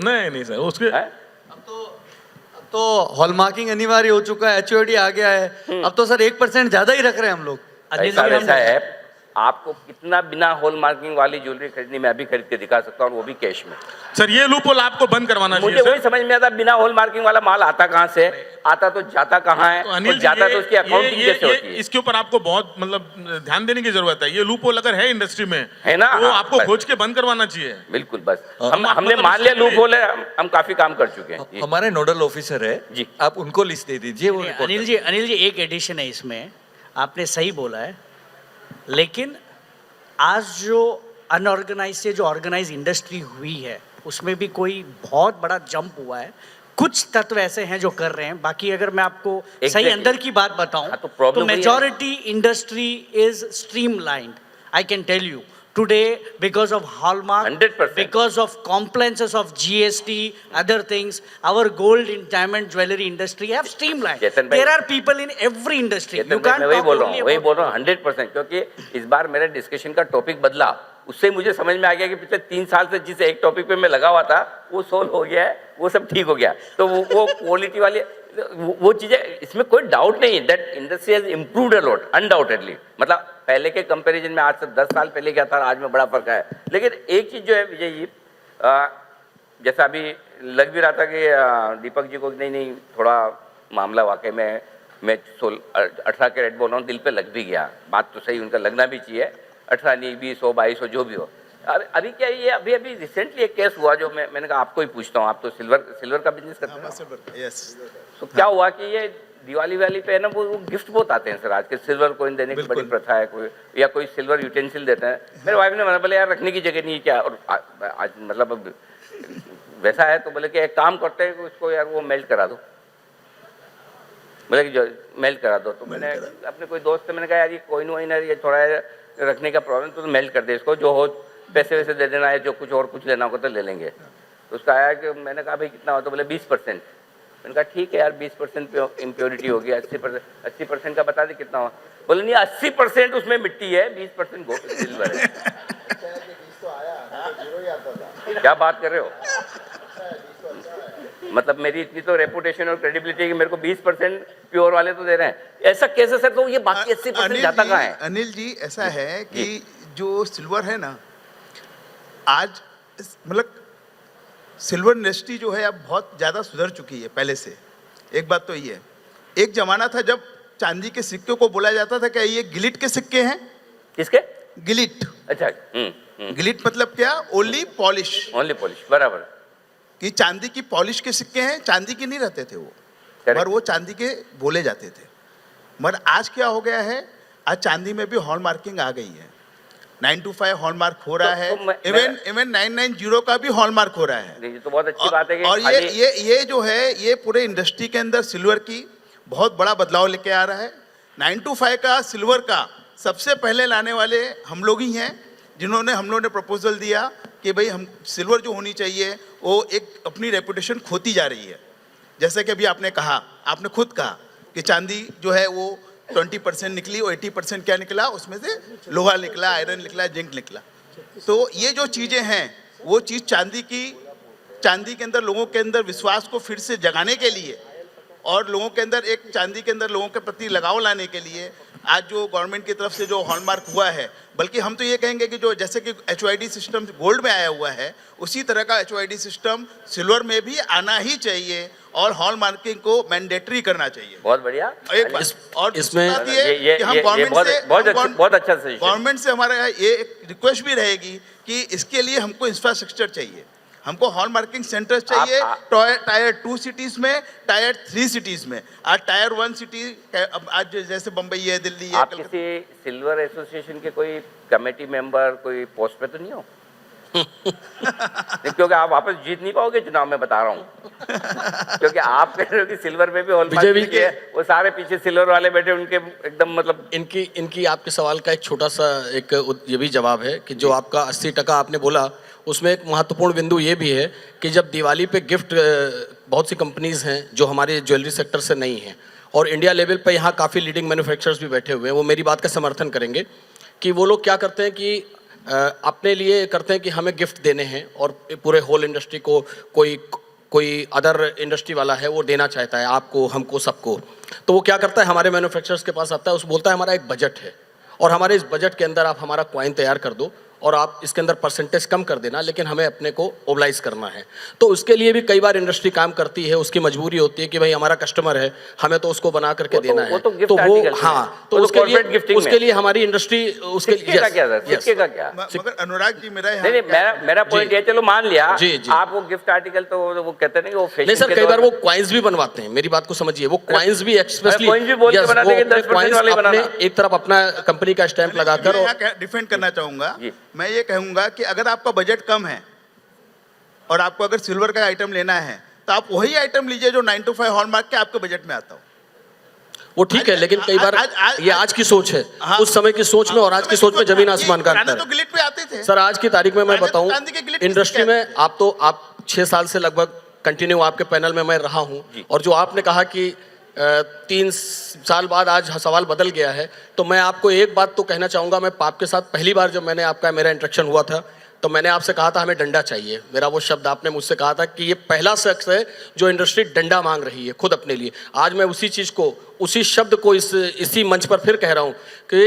नहीं सर, उसके है? अब तो हॉलमार्किंग अनिवार्य हो चुका है, एचओडी आ गया है। अब तो सर 1% ज्यादा ही रख रहे हैं हम लोग। ऐसा वैसा है, आपको कितना बिना हॉल मार्किंग वाली ज्वेलरी खरीदनी, मैं अभी खरीद के दिखा सकता हूँ, वो भी कैश में। सर ये लूपहोल आपको बंद करवाना मुझे चाहिए वही सर। समझ में आता, बिना हॉल मार्किंग वाला माल आता कहाँ से, आता तो जाता कहाँ है, तो और अनिल जी, जाता तो उसकी अकाउंटिंग कैसे होती है? इसके ऊपर आपको बहुत मतलब ध्यान देने की जरूरत है। ये लूपहोल अगर है इंडस्ट्री में है ना, तो हाँ, आपको बस। खोज के बंद करवाना चाहिए। बिल्कुल, बस हम हमने मतलब मान लिया इसके लिए- लूप होल है, हम काफी काम कर चुके हैं जी। हमारे नोडल ऑफिसर है जी। आप उनको लिस्ट दे दीजिए, वो report अनिल जी एक एडिशन है इसमें, आपने सही बोला है, लेकिन आज जो अनऑर्गेनाइज से जो ऑर्गेनाइज इंडस्ट्री हुई है उसमें भी कोई बहुत बड़ा जंप हुआ है। कुछ तत्व ऐसे हैं जो कर रहे हैं, बाकी अगर मैं आपको सही Exactly. अंदर की बात बताऊं हाँ, तो problem तो वही है। Majority industry is streamlined, I can tell you today because of hallmark 100%. because of compliances of GST other things our gold in diamond jewelry industry have streamlined. चेतन भाई- there are people in every industry Chetan you भाई, can't मैं वही talk बोल रहा only हूँ, वही about बोल रहा हूँ 100%, क्योंकि इस बार मेरे डिस्कशन का टॉपिक बदला, उससे मुझे समझ में आ गया कि पिछले 3 साल से जिस एक टॉपिक पे मैं लगा हुआ था वो सोल्व हो गया है, वो सब ठीक हो गया। तो वो क्वालिटी वाली वो चीजें, इसमें कोई डाउट नहीं है that industry has improved a lot undoubtedly. मतलब पहले के कंपैरिजन में आज से 10 साल पहले क्या था, आज में बड़ा फर्क है। लेकिन एक चीज जो है विजय जी, जैसा अभी लग भी रहा था कि दीपक जी को नहीं थोड़ा मामला वाकई में मैं 18 कैरेट बोल रहा हूँ, दिल पे लग भी गया। बात तो सही, उनका लगना भी चाहिए, 18 नहीं 20 हो 22 हो जो भी हो। अभी क्या ये अभी रिसेंटली एक केस हुआ जो मैंने कहा आपको ही पूछता हूँ, आप तो सिल्वर का बिजनेस करते हैं। यस, तो क्या हुआ कि ये दिवाली वाली पे है ना, वो गिफ्ट बहुत आते हैं सर आज के, सिल्वर कॉइन देने की बड़ी प्रथा है, कोई या कोई सिल्वर यूटेंसिल देता है। मेरे वाइफ ने मना, बोले यार रखने की जगह नहीं है क्या, और आज मतलब अब वैसा है तो बोले कि एक काम करते हैं उसको यार वो मेल्ट करा दो, बोले कि जो मेल्ट करा दो। तो मैंने अपने कोई दोस्त से मैंने कहा यार ये कॉइन वाइन है, ये थोड़ा रखने का प्रॉब्लम, तो मेल्ट कर दे इसको, जो हो पैसे वैसे दे देना है, जो कुछ और कुछ लेना होगा तो ले लेंगे। तो उसका आया कि मैंने कहा भाई कितना हो, तो बोले 20%। मैंने कहा ठीक है यार 20% इम्प्योरिटी होगी, 80% का बता दे कितना हो। बोले नहीं 80% उसमें मिट्टी है, 20% सिल्वर है। क्या बात कर रहे हो? मतलब मेरी इतनी तो रेपुटेशन और क्रेडिबिलिटी है कि मेरे को 20% प्योर वाले तो दे रहे हैं, ऐसा कैसे सर? तो ये बाकी 80% जाता कहाँ है? अनिल जी ऐसा है कि जो सिल्वर है ना, आज मतलब सिल्वर इंडस्ट्री जो है अब बहुत ज़्यादा सुधर चुकी है पहले से। एक बात तो ये है, एक जमाना था जब चांदी के सिक्के को बोला जाता था क्या ये गिलिट के सिक्के हैं। किसके? गिलिट। अच्छा, गिलिट मतलब क्या? Only polish. ओनली पॉलिश, बराबर। कि चांदी की पॉलिश के सिक्के हैं, चांदी के नहीं रहते थे वो, Correct. मगर वो चांदी के बोले जाते थे। मगर आज क्या हो गया है, आज चांदी में भी हॉलमार्किंग आ गई है। 925 हॉलमार्क हो रहा है, इवन 990 का भी हॉलमार्क हो रहा है। नहीं, ये तो बहुत अच्छी बात है कि और खाली- ये जो है, ये पूरे इंडस्ट्री के अंदर सिल्वर की बहुत बड़ा बदलाव लेके आ रहा है। 925 का सिल्वर का सबसे पहले लाने वाले हम लोग ही हैं, जिन्होंने हम लोगों ने प्रपोजल दिया कि भाई हम सिल्वर जो होनी चाहिए वो एक अपनी रेपुटेशन खोती जा रही है। जैसे कि अभी आपने कहा, आपने खुद कहा कि चांदी जो है वो 20% निकली और 80% क्या निकला, उसमें से लोहा निकला, आयरन निकला, जिंक निकला। तो ये जो चीज़ें हैं वो चीज़ चांदी के अंदर लोगों के अंदर विश्वास को फिर से जगाने के लिए और लोगों के अंदर एक चांदी के अंदर लोगों के प्रति लगाव लाने के लिए आज जो गवर्नमेंट की तरफ से जो हॉलमार्क हुआ है, बल्कि हम तो ये कहेंगे कि जो जैसे कि HOID सिस्टम गोल्ड में आया हुआ है, उसी तरह का HOID सिस्टम सिल्वर में भी आना ही चाहिए और हॉलमार्किंग को मैंडेटरी करना चाहिए। बहुत बढ़िया। एक बात और इसमें दूसरी बात ये कि हम बहुत अच्छा सजेशन। गवर्नमेंट से हमारा ये एक रिक्वेस्ट भी रहेगी कि इसके लिए हमको इंफ्रास्ट्रक्चर चाहिए, हमको हॉलमार्किंग सेंटर्स चाहिए टायर 2 सिटीज में, टायर 3 सिटीज में। आज टायर 1 सिटी आज जैसे बम्बई है, दिल्ली है, आप किसी सिल्वर एसोसिएशन के कोई कमेटी मेंबर, कोई पोस्ट पे तो नहीं हो? नहीं, क्योंकि आप वापस जीत नहीं पाओगे चुनाव में, बता रहा हूँ। क्योंकि आप कह रहे हो कि सिल्वर में भी हॉलमार्क है, वो सारे पीछे सिल्वर वाले बैठे, उनके एकदम मतलब इनकी आपके सवाल का एक छोटा सा ये भी जवाब है कि जो आपका 80% आपने बोला, उसमें एक महत्वपूर्ण बिंदु ये भी है कि जब दिवाली पे गिफ्ट बहुत सी कंपनीज हैं जो हमारे ज्वेलरी सेक्टर से नहीं हैं और इंडिया लेवल पे यहाँ काफ़ी लीडिंग मैन्युफैक्चरर्स भी बैठे हुए हैं, वो मेरी बात का समर्थन करेंगे कि वो लोग क्या करते हैं कि अपने लिए करते हैं कि हमें गिफ्ट देने हैं और पूरे होल इंडस्ट्री को कोई अदर इंडस्ट्री वाला है वो देना चाहता है, आपको, हमको, सबको। तो वो क्या करता है, हमारे मैन्युफैक्चरर्स के पास आता है, उस बोलता है हमारा एक बजट है और हमारे इस बजट के अंदर आप हमारा कॉइन तैयार कर दो और आप इसके अंदर परसेंटेज कम कर देना, लेकिन हमें अपने को ओबलाइज करना है। तो उसके लिए भी कई बार इंडस्ट्री काम करती है, उसकी मजबूरी होती है कि भाई हमारा कस्टमर है, हमें तो उसको बना करके देना है। तो वो हाँ, तो उसके लिए हमारी इंडस्ट्री उसके लिए मगर अनुराग जी मेरा पॉइंट ये, चलो मान लिया आप वो गिफ्ट आर्टिकल तो वो कहते नहीं वो नहीं सर, कई बार वो कॉइन्स भी बनवाते हैं, मेरी बात को समझिए, वो कॉइन्स भी एक्सप्रेसली एक तरफ अपना कंपनी का स्टैंप लगाकर डिफेंड करना चाहूंगा। मैं ये कहूंगा कि अगर आपका बजट कम है और आपको अगर सिल्वर का आइटम लेना है तो आप वही आइटम लीजिए जो 925 हॉलमार्क के आपके बजट में आता हो। वो ठीक है, लेकिन कई बार ये आज की सोच है, उस समय की सोच में और आज की सोच में जमीन आसमान का अंतर तो गिलिट पे आते थे सर। आज की तारीख में मैं बताऊं, इंडस्ट्री में आप 6 साल से लगभग कंटिन्यू आपके पैनल में मैं रहा हूं, और जो आपने कहा कि 3 साल बाद आज सवाल बदल गया है, तो मैं आपको एक बात तो कहना चाहूँगा। मैं आपके साथ पहली बार जब मेरा इंटरेक्शन हुआ था तो मैंने आपसे कहा था हमें डंडा चाहिए, मेरा वो शब्द आपने मुझसे कहा था कि ये पहला शख्स है जो इंडस्ट्री डंडा मांग रही है खुद अपने लिए। आज मैं उसी शब्द को इसी मंच पर फिर कह रहा हूँ कि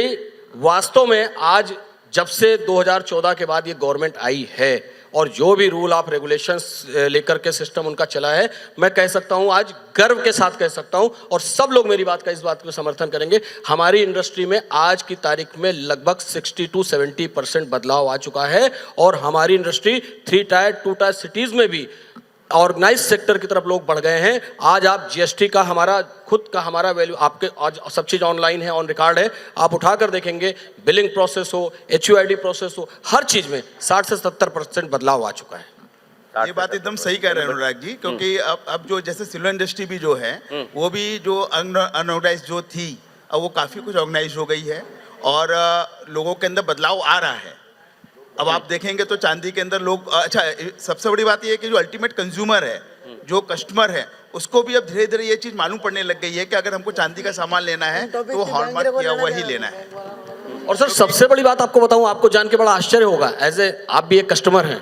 वास्तव में आज जब से 2014 के बाद ये गवर्नमेंट आई है और जो भी रूल ऑफ रेगुलेशंस लेकर के सिस्टम उनका चला है, मैं कह सकता हूं, आज गर्व के साथ कह सकता हूं, और सब लोग मेरी इस बात को समर्थन करेंगे, हमारी इंडस्ट्री में आज की तारीख में लगभग 60 to 70% बदलाव आ चुका है और हमारी इंडस्ट्री 3 टायर 2 टायर सिटीज़ में भी ऑर्गेनाइज सेक्टर की तरफ लोग बढ़ गए हैं। आज आप GST का हमारा वैल्यू, आपके आज सब चीज़ ऑनलाइन है, ऑन रिकॉर्ड है, आप उठाकर देखेंगे, बिलिंग प्रोसेस हो, HUID प्रोसेस हो, हर चीज़ में 60 से 70% बदलाव आ चुका है। ये बात एकदम सही कह रहे हैं अनुराग जी, क्योंकि अब जो जैसे सिल्वर इंडस्ट्री भी जो है वो भी जो अनऑर्गेनाइज जो थी, अब वो काफ़ी कुछ ऑर्गेनाइज हो गई है और लोगों के अंदर बदलाव आ रहा है। अब आप देखेंगे तो चांदी के अंदर लोग, अच्छा सबसे बड़ी बात ये है कि जो अल्टीमेट कंज्यूमर है, जो कस्टमर है, उसको भी अब धीरे धीरे ये चीज़ मालूम पड़ने लग गई है कि अगर हमको चांदी का सामान लेना है तो हॉलमार्क किया हुआ ही लेना है। और सर सबसे बड़ी बात आपको बताऊं, आपको जान के बड़ा आश्चर्य होगा, आप भी एक कस्टमर हैं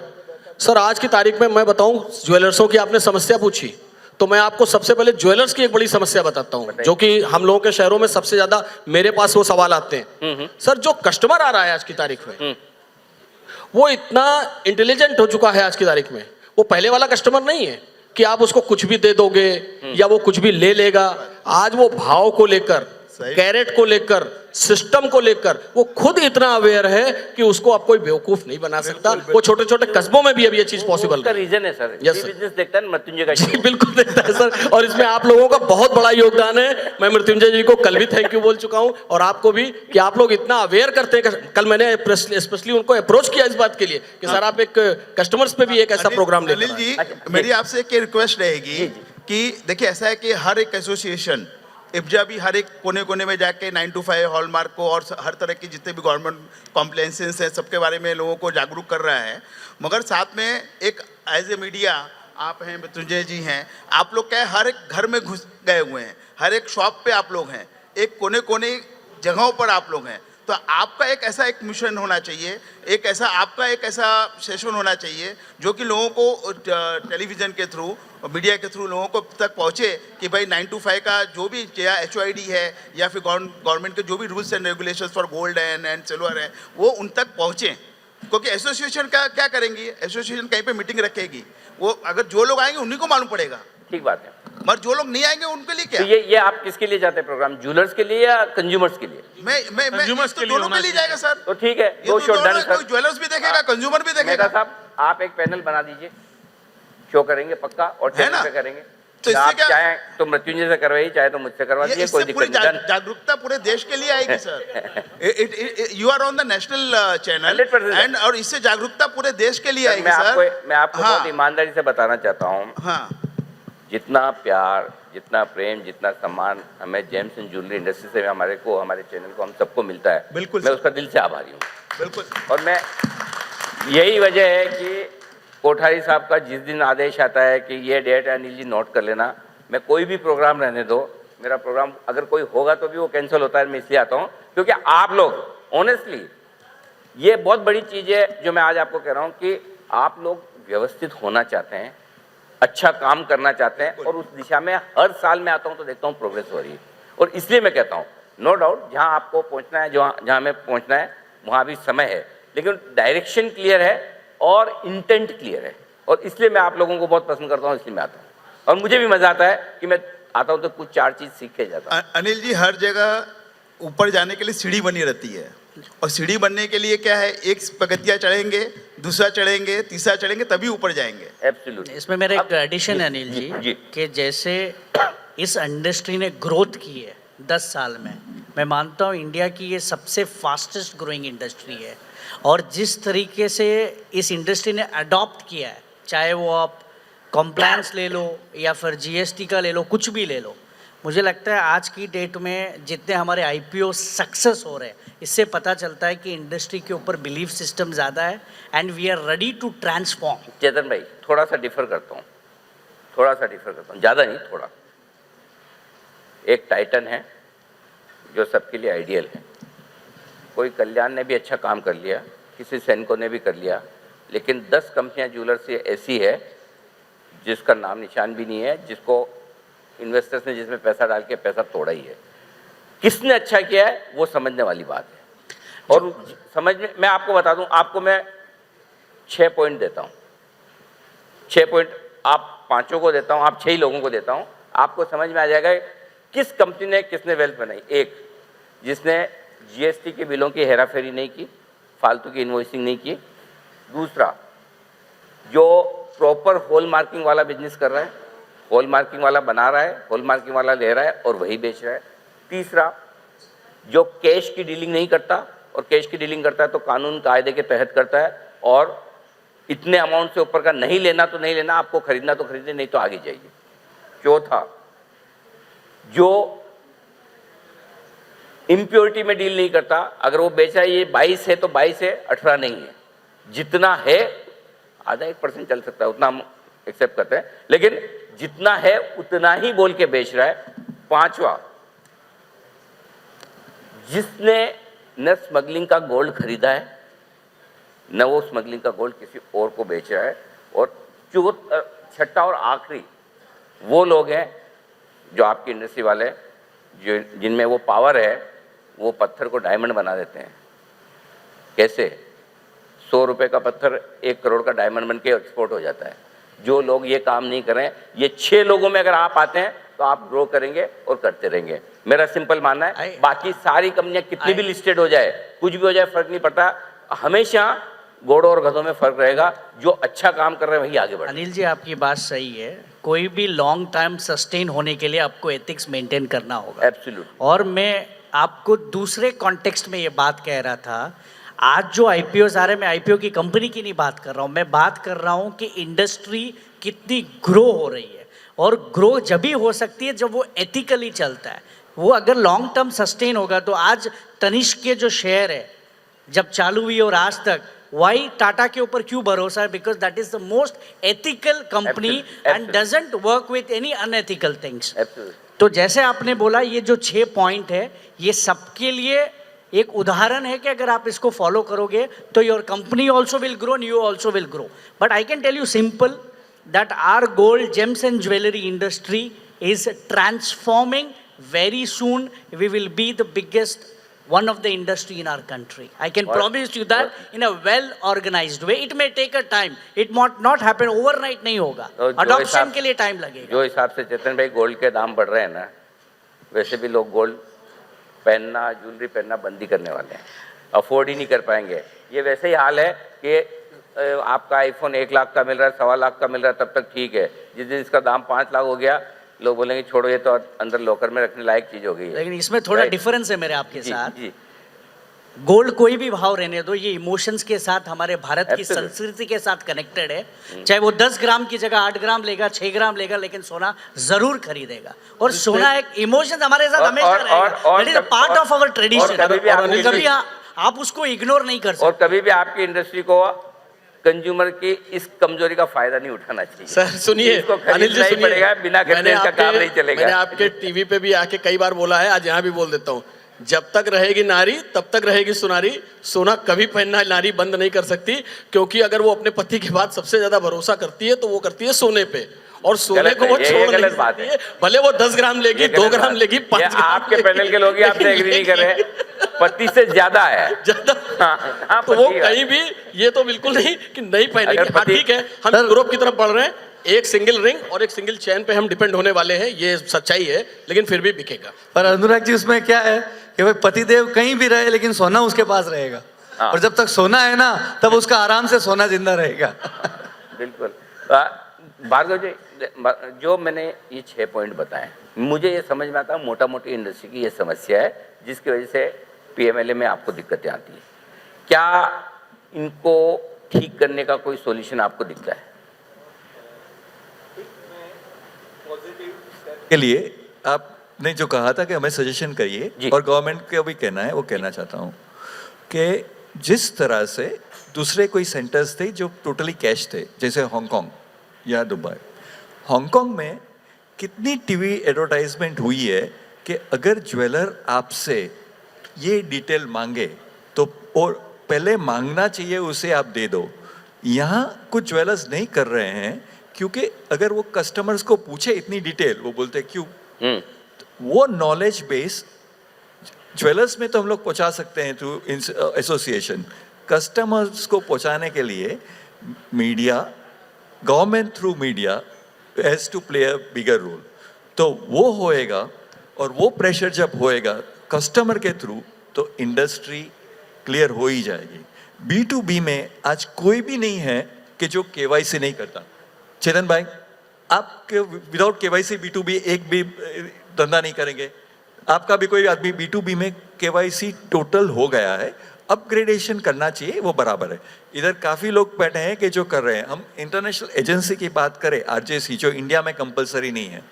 सर। आज की तारीख में मैं बताऊं, ज्वेलर्सों की आपने समस्या पूछी, तो मैं आपको सबसे पहले ज्वेलर्स की एक बड़ी समस्या बताता हूं, जो कि हम लोगों के शहरों में सबसे ज्यादा मेरे पास वो सवाल आते हैं। सर जो कस्टमर आ रहा है आज की तारीख में, वो इतना इंटेलिजेंट हो चुका है आज की तारीख में, वो पहले वाला कस्टमर नहीं है कि आप उसको कुछ भी दे दोगे या वो कुछ भी ले लेगा। आज वो भाव को लेकर सही। कैरेट को लेकर, सिस्टम को लेकर वो खुद इतना अवेयर है कि उसको आप कोई बेवकूफ नहीं बना सकता। वो छोटे छोटे कस्बों में भी अब ये चीज पॉसिबल उसका है। रीजन है सर, Yes, ये sir. बिजनेस देखता है मृत्युंजय का जी show। बिल्कुल देता है सर, और इसमें आप लोगों का बहुत बड़ा योगदान है। मैं मृत्युंजय जी को कल भी थैंक यू बोल चुका हूं, और आपको भी कि आप लोग इतना अवेयर करते हैं। कल मैंने स्पेशली उनको अप्रोच किया इस बात के लिए कि सर आप एक कस्टमर्स पे भी एक ऐसा प्रोग्राम लेकर अनिल जी, अच्छा, मेरी आपसे एक रिक्वेस्ट रहेगी कि देखिए ऐसा है कि हर एक एसोसिएशन इब्जा भी हर एक कोने कोने में जाके 9 to 5 हॉलमार्क को और हर तरह की जितने भी गवर्नमेंट कॉम्प्लेंसेंस हैं सबके बारे में लोगों को जागरूक कर रहा है, मगर साथ में एक एज ए मीडिया आप हैं, मृत्युंजय जी हैं, आप लोग क्या है हर एक घर में घुस गए हुए हैं, हर एक शॉप पे आप लोग हैं, एक कोने कोने जगहों पर आप लोग हैं, तो आपका एक ऐसा एक मिशन होना चाहिए, एक ऐसा आपका एक ऐसा सेशन होना चाहिए जो कि लोगों को टेलीविज़न के थ्रू और मीडिया के थ्रू लोगों को तक पहुँचे कि भाई 9 to 5 का जो भी या HOID है या फिर गवर्नमेंट के जो भी rules and regulations for gold and silver है वो उन तक पहुँचें। क्योंकि एसोसिएशन का क्या करेंगी, एसोसिएशन कहीं पे मीटिंग रखेगी, वो अगर जो लोग आएंगे उन्हीं को मालूम पड़ेगा, ठीक बात है। मगर जो लोग नहीं आएंगे उनके लिए क्या? तो ये आप किसके लिए जाते हैं प्रोग्राम, ज्वेलर्स के लिए या कंज्यूमर्स के लिए? मैं Consumers तो के लिए दोनों होना के लिए जाएगा सर। तो ठीक है, ये दो तो शो दोनों डन है, सर। कोई ज्वेलर्स भी देखेगा, कंज्यूमर भी देखेगा। मेहता साहब आप एक पैनल बना दीजिए, शो करेंगे पक्का, और है टेबल ना? पे करेंगे। तो इससे आप क्या- चाहे तो मृत्युंजय से करवाइए, चाहे तो मुझसे करवा दीजिए, कोई इससे पूरी दिक्कत नहीं। जागरूकता पूरे देश के लिए आएगी sir. You are on the national channel 100% and और इससे जागरूकता पूरे देश के लिए सर, आएगी सर। मैं आपको हाँ। बहुत ईमानदारी से बताना चाहता हूँ, हाँ, जितना प्यार, जितना प्रेम, जितना सम्मान हमें जेम्स एंड ज्वेलरी इंडस्ट्री से हमारे चैनल को, हम सबको मिलता है, बिल्कुल मैं सर। उसका दिल से आभारी हूँ। बिल्कुल। और मैं यही वजह है कि कोठारी साहब का जिस दिन आदेश आता है कि ये डेट है अनिल जी नोट कर लेना, मैं कोई भी प्रोग्राम रहने दो, मेरा प्रोग्राम अगर कोई होगा तो भी वो कैंसिल होता है, मैं इसलिए आता हूँ क्योंकि आप लोग ऑनेस्टली, ये बहुत बड़ी चीज़ है जो मैं आज आपको कह रहा हूँ कि आप लोग व्यवस्थित होना चाहते हैं, अच्छा काम करना चाहते हैं, और उस दिशा में हर साल मैं आता हूँ तो देखता हूँ प्रोग्रेस हो रही है। और इसलिए मैं कहता हूँ नो डाउट जहाँ आपको पहुँचना है, जहाँ हमें पहुँचना है वहाँ भी समय है, लेकिन डायरेक्शन क्लियर है और इंटेंट क्लियर है, और इसलिए मैं आप लोगों को बहुत पसंद करता हूँ, इसलिए मैं आता हूँ। और मुझे भी मज़ा आता है कि मैं आता हूँ तो कुछ 4 चीज़ सीख के जाता हूँ। अनिल जी, हर जगह ऊपर जाने के लिए सीढ़ी बनी रहती है, और सीढ़ी बनने के लिए क्या है, एक पगथिया चढ़ेंगे, दूसरा चढ़ेंगे, तीसरा चढ़ेंगे, तभी ऊपर जाएंगे। एब्सोल्युटली। इसमें मेरा एक एडिशन है अनिल जी। जी कि जैसे इस इंडस्ट्री ने ग्रोथ की है 10 साल में, मैं मानता हूँ इंडिया की ये सबसे फास्टेस्ट ग्रोइंग इंडस्ट्री है, और जिस तरीके से इस इंडस्ट्री ने अडॉप्ट किया है, चाहे वो आप कॉम्प्लायंस ले लो या फिर GST का ले लो, कुछ भी ले लो, मुझे लगता है आज की डेट में जितने हमारे IPO सक्सेस हो रहे हैं, इससे पता चलता है कि इंडस्ट्री के ऊपर बिलीफ सिस्टम ज़्यादा है and we are ready to transform. Chetan भाई थोड़ा सा डिफर करता हूँ, ज़्यादा नहीं, थोड़ा। एक टाइटन है जो सबके लिए आइडियल है, कोई कल्याण ने भी अच्छा काम कर लिया, किसी सैनिकों ने भी कर लिया, लेकिन 10 कंपनियां ज्वेलर्स ऐसी है जिसका नाम निशान भी नहीं है, जिसको इन्वेस्टर्स ने जिसमें पैसा डाल के पैसा तोड़ा ही है। किसने अच्छा किया है वो समझने वाली बात है, और समझ में मैं आपको बता दूं, आपको मैं 6 पॉइंट देता हूं, 6 पॉइंट आप 5 को देता हूं, आप 6 ही लोगों को देता हूं, आपको समझ में आ जाएगा किस कंपनी ने किसने वेल्थ बनाई। एक, जिसने GST के बिलों की हेराफेरी नहीं की, फालतू की इन्वॉइसिंग नहीं की। दूसरा, जो प्रॉपर हॉल मार्किंग वाला बिजनेस कर रहा है, हॉल मार्किंग वाला बना रहा है, हॉल मार्किंग वाला ले रहा है और वही बेच रहा है। तीसरा, जो कैश की डीलिंग नहीं करता, और कैश की डीलिंग करता है तो कानून कायदे के तहत करता है, और इतने अमाउंट से ऊपर का नहीं लेना तो नहीं लेना, आपको खरीदना तो खरीदे, नहीं तो आगे जाइए। चौथा, जो इम्प्योरिटी में डील नहीं करता, अगर वो बेचा है ये 22 है तो 22 है, 18 नहीं है, जितना है आधा 1% चल सकता है, उतना हम एक्सेप्ट करते हैं, लेकिन जितना है उतना ही बोल के बेच रहा है। पांचवा, जिसने न स्मगलिंग का गोल्ड खरीदा है न वो स्मगलिंग का गोल्ड किसी और को बेच रहा है। और छठा और आखिरी, वो लोग हैं जो आपकी इंडस्ट्री वाले, जो जिनमें वो पावर है, वो पत्थर को डायमंड बना देते हैं। कैसे? 100 रुपये का पत्थर 1 करोड़ का डायमंड बन के एक्सपोर्ट हो जाता है। जो लोग ये काम नहीं करें, ये 6 लोगों में अगर आप आते हैं तो आप ग्रो करेंगे और करते रहेंगे। मेरा सिंपल मानना है, बाकी सारी कंपनियां कितनी भी लिस्टेड हो जाए, कुछ भी हो जाए, फर्क नहीं पड़ता, हमेशा घोड़ों और गधों में फर्क रहेगा। जो अच्छा काम कर रहे हैं वही आगे बढ़े। अनिल जी, आपकी बात सही है। कोई भी लॉन्ग टाइम सस्टेन होने के लिए आपको एथिक्स मेंटेन करना होगा। एब्सोल्यूट। और मैं आपको दूसरे कॉन्टेक्स्ट में ये बात कह रहा था, आज जो आईपीओ आ रहे हैं, मैं आईपीओ की कंपनी की नहीं बात कर रहा हूँ, मैं बात कर रहा हूँ कि इंडस्ट्री कितनी ग्रो हो रही है। और ग्रो जब भी हो सकती है जब वो एथिकली चलता है। वो अगर लॉन्ग टर्म सस्टेन होगा तो आज तनिष्क के जो शेयर है जब चालू हुई और आज तक, वाई टाटा के ऊपर क्यों भरोसा है? Because that is the most ethical company and doesn't work with any unethical things. तो जैसे आपने बोला, ये जो 6 पॉइंट है ये सबके लिए एक उदाहरण है कि अगर आप इसको फॉलो करोगे तो your company also will grow and you also will grow. But I can tell you simple that our gold, gems and jewelry industry is transforming. Very soon we will be the biggest one of the industry in our country. I can promise you that in a well organized way. It may take a time, it might not happen overnight, नहीं होगा, adoption के लिए time लगेगा। जो हिसाब से चेतन भाई gold के दाम बढ़ रहे हैं ना, वैसे भी लोग गोल्ड पहनना, ज्वेलरी पहनना बंद ही करने वाले हैं, अफोर्ड ही नहीं कर पाएंगे। ये वैसे ही हाल है कि आपका आईफोन 1 लाख का मिल रहा है, 1.25 लाख का मिल रहा है, तब तक ठीक है। जिस दिन इसका दाम 5 लाख हो गया, लोग बोलेंगे छोड़ो, ये तो अंदर लॉकर में रखने लायक चीज हो गई है। लेकिन इसमें थोड़ा डिफरेंस है मेरे आपके साथ। गोल्ड कोई भी भाव रहने दो, ये इमोशंस के साथ, हमारे भारत की संस्कृति के साथ कनेक्टेड है। चाहे वो 10 ग्राम की जगह 8 ग्राम लेगा, 6 ग्राम लेगा, लेकिन सोना जरूर खरीदेगा। और सोना एक इमोशन हमारे साथ हमेशा रहेगा। That is a part of our tradition. कभी आप उसको इग्नोर नहीं कर सकते। और कभी भी आपकी इंडस्ट्री को कंज्यूमर की इस कमजोरी का फायदा नहीं उठाना चाहिए। सर सुनिए, अनिल जी सुनिए, पड़ेगा, बिना खरीदे इसका काम नहीं चलेगा। मैंने आपके टीवी पे भी आके कई बार बोला है, आज यहाँ भी बोल देता हूँ, जब तक रहेगी नारी तब तक रहेगी सुनारी। सोना कभी पहनना नारी बंद नहीं कर सकती, क्योंकि अगर वो अपने पति की बात सबसे ज्यादा भरोसा करती है तो वो करती है सोने पे, और सोने को वो छोड़ नहीं सकती है। भले वो 10 ग्राम लेगी, 2 ग्राम लेगी, 5 ग्राम। आपके पैनल के लोग आपसे एग्री नहीं कर रहे, पति से ज्यादा है ज्यादा। तो वो कहीं भी ये तो बिल्कुल नहीं कि नहीं पहनेगी। हाँ ठीक है, हम यूरोप की तरफ बढ़ रहे हैं, एक सिंगल रिंग और एक सिंगल चेन पे हम डिपेंड होने वाले हैं, ये सच्चाई है, लेकिन फिर भी बिकेगा। पर अनुराग जी, उसमें क्या है कि भाई पतिदेव कहीं भी रहे लेकिन सोना उसके पास रहेगा। और जब तक सोना है ना, तब उसका आराम से सोना जिंदा रहेगा। बिल्कुल। भार्गव जी, जो मैंने ये 6 पॉइंट बताए, मुझे ये समझ में आता है मोटा मोटी इंडस्ट्री की ये समस्या है जिसकी वजह से पीएमएलए में आपको दिक्कतें आती है। क्या इनको ठीक करने का कोई सॉल्यूशन आपको दिखता है? के लिए आपने जो कहा था कि हमें सजेशन करिए, और गवर्नमेंट को भी कहना है, वो कहना चाहता हूँ कि जिस तरह से दूसरे कोई सेंटर्स थे जो टोटली कैश थे, जैसे हांगकांग या दुबई, हांगकांग में कितनी टीवी एडवर्टाइजमेंट हुई है कि अगर ज्वेलर आपसे ये डिटेल मांगे तो और पहले मांगना चाहिए उसे आप दे दो। यहाँ कुछ ज्वेलर्स नहीं कर रहे हैं, क्योंकि अगर वो कस्टमर्स को पूछे इतनी डिटेल, वो बोलते क्यों। वो नॉलेज बेस ज्वेलर्स में तो हम लोग पहुंचा सकते हैं थ्रू एसोसिएशन, कस्टमर्स को पहुंचाने के लिए media, government through media has to play a bigger role. तो वो होएगा, और वो प्रेशर जब होएगा कस्टमर के थ्रू, तो इंडस्ट्री क्लियर हो ही जाएगी। B2B में आज कोई भी नहीं है कि जो KYC नहीं करता। चेतन भाई, आप विदाउट KYC B2B एक भी धंधा नहीं करेंगे। आपका भी कोई आदमी B2B में KYC टोटल हो गया है, अपग्रेडेशन करना चाहिए, वो बराबर है। इधर काफ़ी लोग बैठे हैं कि जो कर रहे हैं। हम इंटरनेशनल एजेंसी की बात करें, RJC, जो इंडिया में कंपलसरी नहीं है,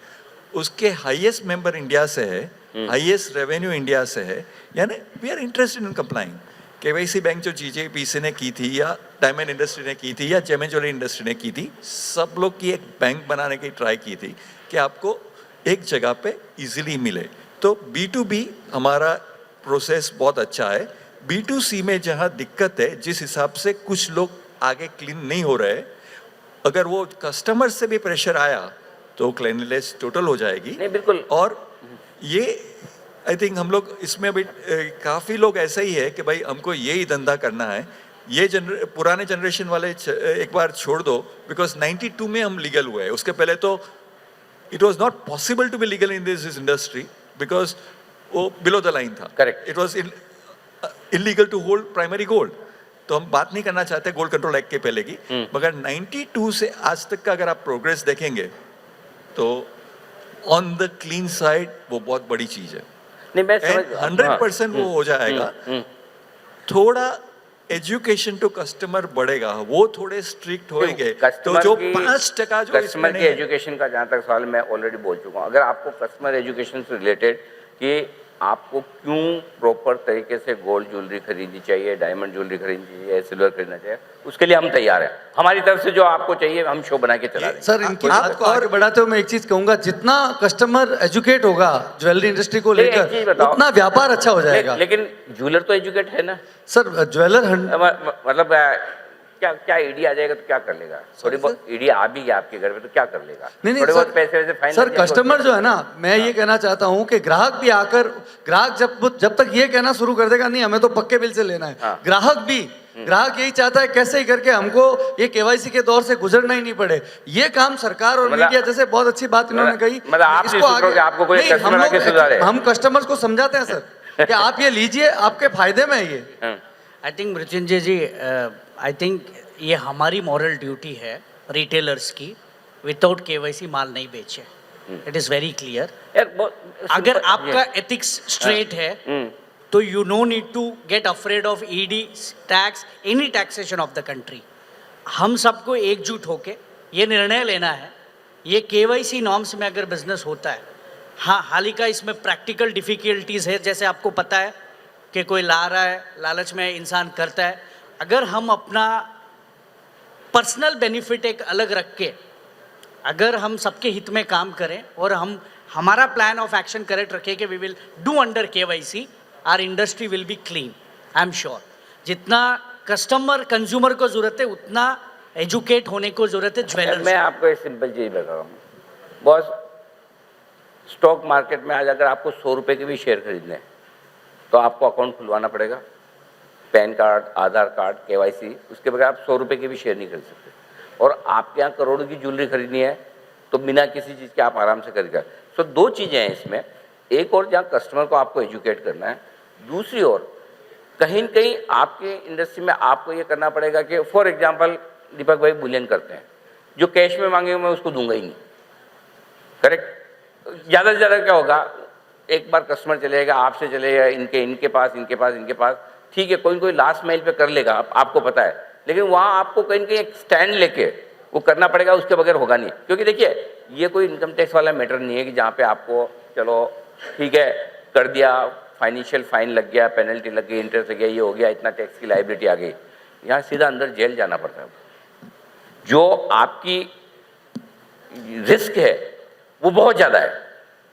उसके हाईएस्ट मेंबर इंडिया से है, हाईएस्ट रेवेन्यू इंडिया से है, यानी we are interested in complying. KYC bank जो GJPC ने की थी, या डायमंड इंडस्ट्री ने की थी, या जेम ज्वेलरी इंडस्ट्री ने की थी, सब लोग की एक बैंक बनाने की ट्राई की थी कि आपको एक जगह पे इजीली मिले। तो B2B हमारा प्रोसेस बहुत अच्छा है। B2C में जहाँ दिक्कत है, जिस हिसाब से कुछ लोग आगे क्लीन नहीं हो रहे, अगर वो कस्टमर से भी प्रेशर आया तो क्लीनलीनेस टोटल हो जाएगी। नहीं, बिल्कुल। और ये आई थिंक हम लोग इसमें अभी काफ़ी लोग ऐसा ही है कि भाई हमको ये ही धंधा करना है। ये पुराने जनरेशन वाले एक बार छोड़ दो, बिकॉज 92 में हम लीगल हुए हैं, उसके पहले तो it was not possible to be legal in this industry because वो below the line था. Correct. It was illegal to hold primary gold. तो हम बात नहीं करना चाहते गोल्ड कंट्रोल एक्ट के पहले की, मगर 92 से आज तक का अगर आप प्रोग्रेस देखेंगे तो ऑन द क्लीन साइड वो बहुत बड़ी चीज है. नहीं मैं समझ 100% वो हो जाएगा. थोड़ा एजुकेशन टू कस्टमर बढ़ेगा, वो थोड़े स्ट्रिक्ट होंगे तो जो 5% जो कस्टमर के एजुकेशन का जहाँ तक सवाल मैं ऑलरेडी बोल चुका हूँ. अगर आपको कस्टमर एजुकेशन से रिलेटेड कि आपको क्यों प्रॉपर तरीके से गोल्ड ज्वेलरी खरीदनी चाहिए, डायमंड ज्वेलरी खरीदनी चाहिए, सिल्वर खरीदना चाहिए, उसके लिए हम तैयार हैं. हमारी तरफ से जो आपको चाहिए हम शो बना के चला रहे हैं. सर इनकी बात को आगे बढ़ाते हुए मैं एक चीज कहूंगा, जितना कस्टमर एजुकेट होगा ज्वेलरी इंडस्ट्री को एक चीज लेकर बताओ, उतना व्यापार अच्छा हो जाएगा. लेकिन ज्वेलर तो एजुकेट है ना सर ज्वेलर मतलब क्या क्या ईडी आ जाएगा तो क्या कर लेगा? थोड़ी बहुत ईडी आ भी गया आपके घर में तो क्या कर लेगा? नहीं थोड़े बहुत पैसे वैसे फाइन सर कस्टमर जो है ना, मैं ये कहना चाहता हूँ कि ग्राहक भी आकर, ग्राहक जब तक ये कहना शुरू कर देगा नहीं हमें तो पक्के बिल से लेना है, हाँ. ग्राहक यही चाहता है कैसे ही करके हमको ये केवाईसी के दौर से गुजरना ही नहीं पड़े. ये काम सरकार और मीडिया जैसे बहुत अच्छी बात इन्होंने कही, मतलब आप इसको आगे आपको कोई नहीं, कस्टमर आके सुधारे. हम कस्टमर्स को समझाते हैं सर कि आप ये लीजिए, आपके फायदे में है ये. I think Mrityunjay ji, I think ये हमारी मॉरल ड्यूटी है रिटेलर्स की, विदाउट केवाईसी माल नहीं बेचे. It is very clear. अगर आपका एथिक्स स्ट्रेट है तो you no need to get afraid of ED, tax, any taxation of the country. हम सबको एकजुट होके ये निर्णय लेना है. ये केवाईसी नॉर्म्स में अगर बिजनेस होता है, हाँ हाल ही का इसमें प्रैक्टिकल डिफिकल्टीज है, जैसे आपको पता है कि कोई ला रहा है, लालच में इंसान करता है. अगर हम अपना पर्सनल बेनिफिट एक अलग रख के अगर हम सबके हित में काम करें और हम हमारा प्लान ऑफ एक्शन करेक्ट रखें कि we will do under KYC, our industry will be clean. I am sure जितना कस्टमर कंज्यूमर को जरूरत है उतना एजुकेट होने को जरूरत है ज्वेलर्स. मैं आपको एक सिंपल चीज बता रहा हूँ बॉस. स्टॉक मार्केट में आज अगर आपको 100 रुपये के भी शेयर खरीदने हैं तो आपको अकाउंट खुलवाना पड़ेगा, पैन कार्ड, आधार कार्ड, केवाईसी, उसके बगैर आप 100 रुपये के भी शेयर नहीं खरीद सकते. और आपके यहाँ करोड़ों की ज्वेलरी खरीदनी है तो बिना किसी चीज़ के आप आराम से खरीद कर. सो दो चीज़ें हैं इसमें. एक और जहाँ कस्टमर को आपको एजुकेट करना है, दूसरी ओर कहीं न कहीं आपके इंडस्ट्री में आपको ये करना पड़ेगा कि फॉर एग्जांपल दीपक भाई बुलियन करते हैं, जो कैश में मांगेंगे मैं उसको दूंगा ही नहीं. करेक्ट. ज़्यादा से ज़्यादा क्या होगा, एक बार कस्टमर चलेगा, आपसे चलेगा, इनके पास, ठीक है, कोई लास्ट माइल पे कर लेगा, आपको पता है, लेकिन वहाँ आपको कहीं न कहीं एक स्टैंड लेके वो करना पड़ेगा, उसके बगैर होगा नहीं. क्योंकि देखिए ये कोई इनकम टैक्स वाला मैटर नहीं है कि जहाँ पे आपको चलो ठीक है कर दिया, फाइनेंशियल फाइन लग गया, पेनल्टी लग गई, इंटरेस्ट लग गया, ये हो गया, इतना टैक्स की लाइबिलिटी आ गई. यहाँ सीधा अंदर जेल जाना पड़ता है. जो आपकी रिस्क है वो बहुत ज़्यादा है.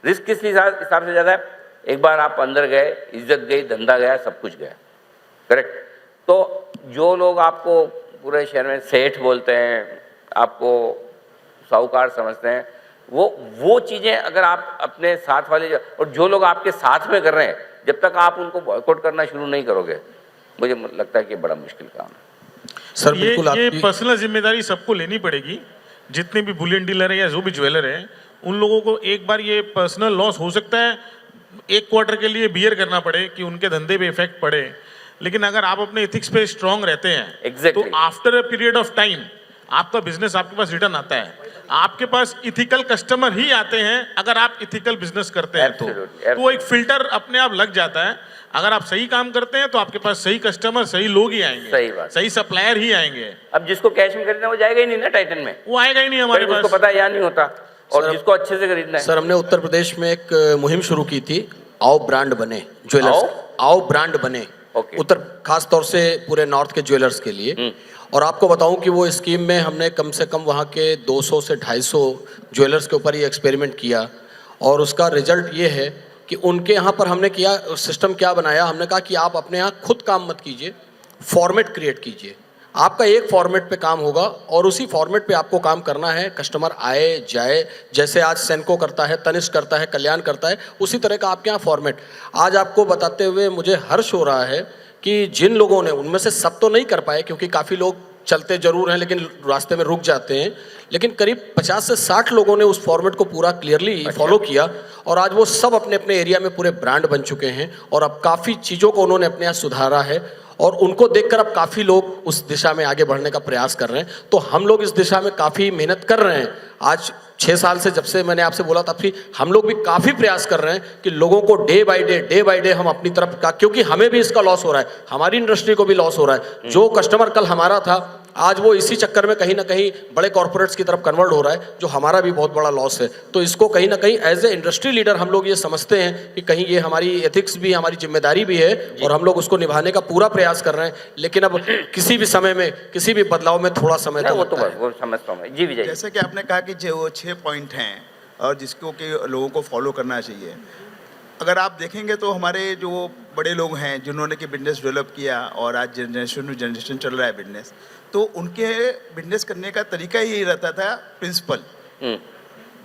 रिस्क किस हिसाब से ज़्यादा है? एक बार आप अंदर गए, इज्जत गई, धंधा गया, सब कुछ गया. करेक्ट. तो जो लोग आपको पूरे शहर में सेठ बोलते हैं, आपको साहूकार समझते हैं, वो चीज़ें अगर आप अपने साथ वाले और जो लोग आपके साथ में कर रहे हैं, जब तक आप उनको बॉयकॉट करना शुरू नहीं करोगे, मुझे लगता है कि बड़ा मुश्किल काम है. सर बिल्कुल ये पर्सनल जिम्मेदारी सबको लेनी पड़ेगी. जितने भी बुलियन डीलर है या जो भी ज्वेलर है, उन लोगों को एक बार ये पर्सनल लॉस हो सकता है, एक क्वार्टर के लिए बियर करना पड़े कि उनके धंधे पे इफेक्ट पड़े. लेकिन अगर आप अपने एथिक्स पे स्ट्रांग रहते हैं तो after a period of time आपका बिजनेस आपके पास रिटर्न आता है. आपके पास इथिकल कस्टमर ही आते हैं अगर आप इथिकल बिजनेस करते हैं. तो एक फिल्टर अपने आप लग जाता है. अगर आप सही काम करते हैं तो आपके पास सही कस्टमर, सही लोग ही आएंगे, सही बात, सही सप्लायर ही आएंगे. अब जिसको कैश में खरीदना वो जाएगा ही नहीं ना टाइटन में, वो आएगा ही नहीं हमारे पास, उसको पता या नहीं होता. और जिसको अच्छे से खरीदना है. सर हमने उत्तर प्रदेश में एक मुहिम शुरू की थी, आओ ब्रांड बने ज्वेलर्स, आओ ब्रांड बने. उत्तर खास तौर से पूरे नॉर्थ के ज्वेलर्स के लिए. और आपको बताऊं कि वो स्कीम में हमने कम से कम वहाँ के 200 से 250 ज्वेलर्स के ऊपर ये एक्सपेरिमेंट किया. और उसका रिजल्ट ये है कि उनके यहाँ पर हमने किया सिस्टम क्या बनाया, हमने कहा कि आप अपने यहाँ खुद काम मत कीजिए, फॉर्मेट क्रिएट कीजिए. आपका एक फॉर्मेट पे काम होगा और उसी फॉर्मेट पे आपको काम करना है. कस्टमर आए जाए, जैसे आज सेनको करता है, तनिष्क करता है, कल्याण करता है, उसी तरह का आपके यहाँ फॉर्मेट. आज आपको बताते हुए मुझे हर्ष हो रहा है कि जिन लोगों ने, उनमें से सब तो नहीं कर पाए क्योंकि काफ़ी लोग चलते जरूर हैं लेकिन रास्ते में रुक जाते हैं, लेकिन करीब 50 से 60 लोगों ने उस फॉर्मेट को पूरा क्लियरली फॉलो किया और आज वो सब अपने अपने एरिया में पूरे ब्रांड बन चुके हैं और अब काफ़ी चीज़ों को उन्होंने अपने यहाँ सुधारा है और उनको देखकर अब काफ़ी लोग उस दिशा में आगे बढ़ने का प्रयास कर रहे हैं। तो हम लोग इस दिशा में काफ़ी मेहनत कर रहे हैं। आज 6 साल से, जब से मैंने आपसे बोला तब से हम लोग भी काफ़ी प्रयास कर रहे हैं कि लोगों को डे बाय डे हम अपनी तरफ का, क्योंकि हमें भी इसका लॉस हो रहा है, हमारी इंडस्ट्री को भी लॉस हो रहा है। जो कस्टमर कल हमारा था आज वो इसी चक्कर में कहीं ना कहीं बड़े कॉर्पोरेट्स की तरफ कन्वर्ट हो रहा है, जो हमारा भी बहुत बड़ा लॉस है। तो इसको कहीं ना कहीं एज ए इंडस्ट्री लीडर हम लोग ये समझते हैं कि कहीं ये हमारी एथिक्स भी, हमारी जिम्मेदारी भी है और हम लोग उसको निभाने का पूरा प्रयास कर रहे हैं। लेकिन अब किसी भी समय में, किसी भी बदलाव में थोड़ा समय ना, तो वो तो लगता है। बस वो समझता हूँ मैं। जी विजय जी। जैसे कि आपने कहा कि जो 6 पॉइंट हैं और जिसको कि लोगों को फॉलो करना चाहिए, अगर आप देखेंगे तो हमारे जो बड़े लोग हैं जिन्होंने कि बिजनेस डेवलप किया और आज जनरेशन टू जनरेशन चल रहा है बिजनेस, तो उनके बिजनेस करने का तरीका ही रहता था principle,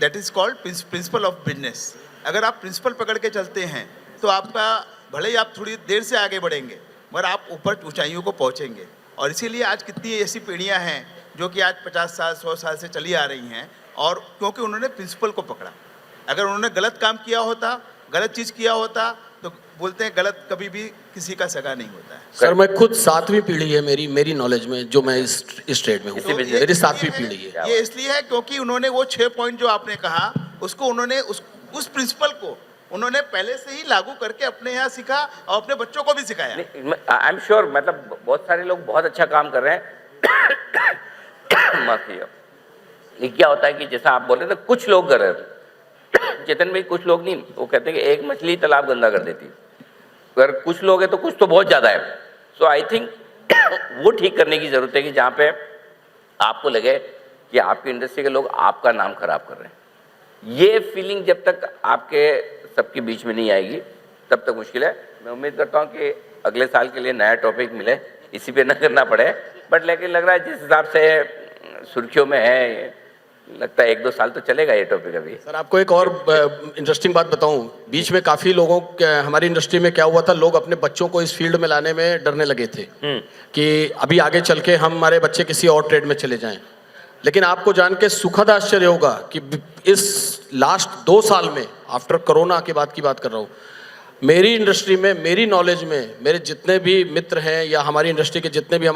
that is called principle of business. अगर आप प्रिंसिपल पकड़ के चलते हैं तो आपका, भले ही आप थोड़ी देर से आगे बढ़ेंगे मगर आप ऊपर ऊंचाइयों को पहुंचेंगे। और इसीलिए आज कितनी ऐसी पीढ़ियां हैं जो कि आज 50 साल 100 साल से चली आ रही हैं, और क्योंकि उन्होंने प्रिंसिपल को पकड़ा। अगर उन्होंने गलत काम किया होता, गलत चीज़ किया होता, तो बोलते हैं गलत कभी भी किसी का सगा नहीं होता है। सर मैं खुद 7वीं पीढ़ी है मेरी नॉलेज में, जो मैं इस ट्रेड में हूँ, इसी business- मेरी 7वीं पीढ़ी है। ये इसलिए है क्योंकि उन्होंने वो 6 पॉइंट जो आपने कहा उसको उन्होंने उस प्रिंसिपल को उन्होंने पहले से ही लागू करके अपने यहाँ सीखा और अपने बच्चों को भी सिखाया। आई एम श्योर, मतलब बहुत सारे लोग बहुत अच्छा काम कर रहे हैं। माफ कीजिए। ये क्या होता है कि जैसा आप बोल रहे थे, कुछ लोग कर रहे थे, चेतन भाई, कुछ लोग नहीं, वो कहते हैं कि एक मछली तालाब गंदा कर देती। अगर कुछ लोग हैं तो कुछ तो बहुत ज़्यादा है। सो आई थिंक वो ठीक करने की ज़रूरत है कि जहाँ पे आपको लगे कि आपकी इंडस्ट्री के लोग आपका नाम खराब कर रहे हैं। ये फीलिंग जब तक आपके सबके बीच में नहीं आएगी तब तक मुश्किल है। मैं उम्मीद करता हूँ कि अगले साल के लिए नया टॉपिक मिले, इसी पे न करना पड़े। बट लेकिन लग रहा है जिस हिसाब से सुर्खियों में है, लगता है 1-2 साल तो चलेगा ये टॉपिक अभी। सर आपको एक और इंटरेस्टिंग बात बताऊं, बीच में काफ़ी लोगों हमारी इंडस्ट्री में क्या हुआ था, लोग अपने बच्चों को इस फील्ड में लाने में डरने लगे थे कि अभी आगे चल के हमारे बच्चे किसी और ट्रेड में चले जाएं। लेकिन आपको जान के सुखद आश्चर्य होगा कि इस लास्ट 2 साल में, आफ्टर कोरोना के बाद की बात कर रहा हूँ, मेरी इंडस्ट्री में, मेरी नॉलेज में, मेरे जितने भी मित्र हैं या हमारी इंडस्ट्री के जितने भी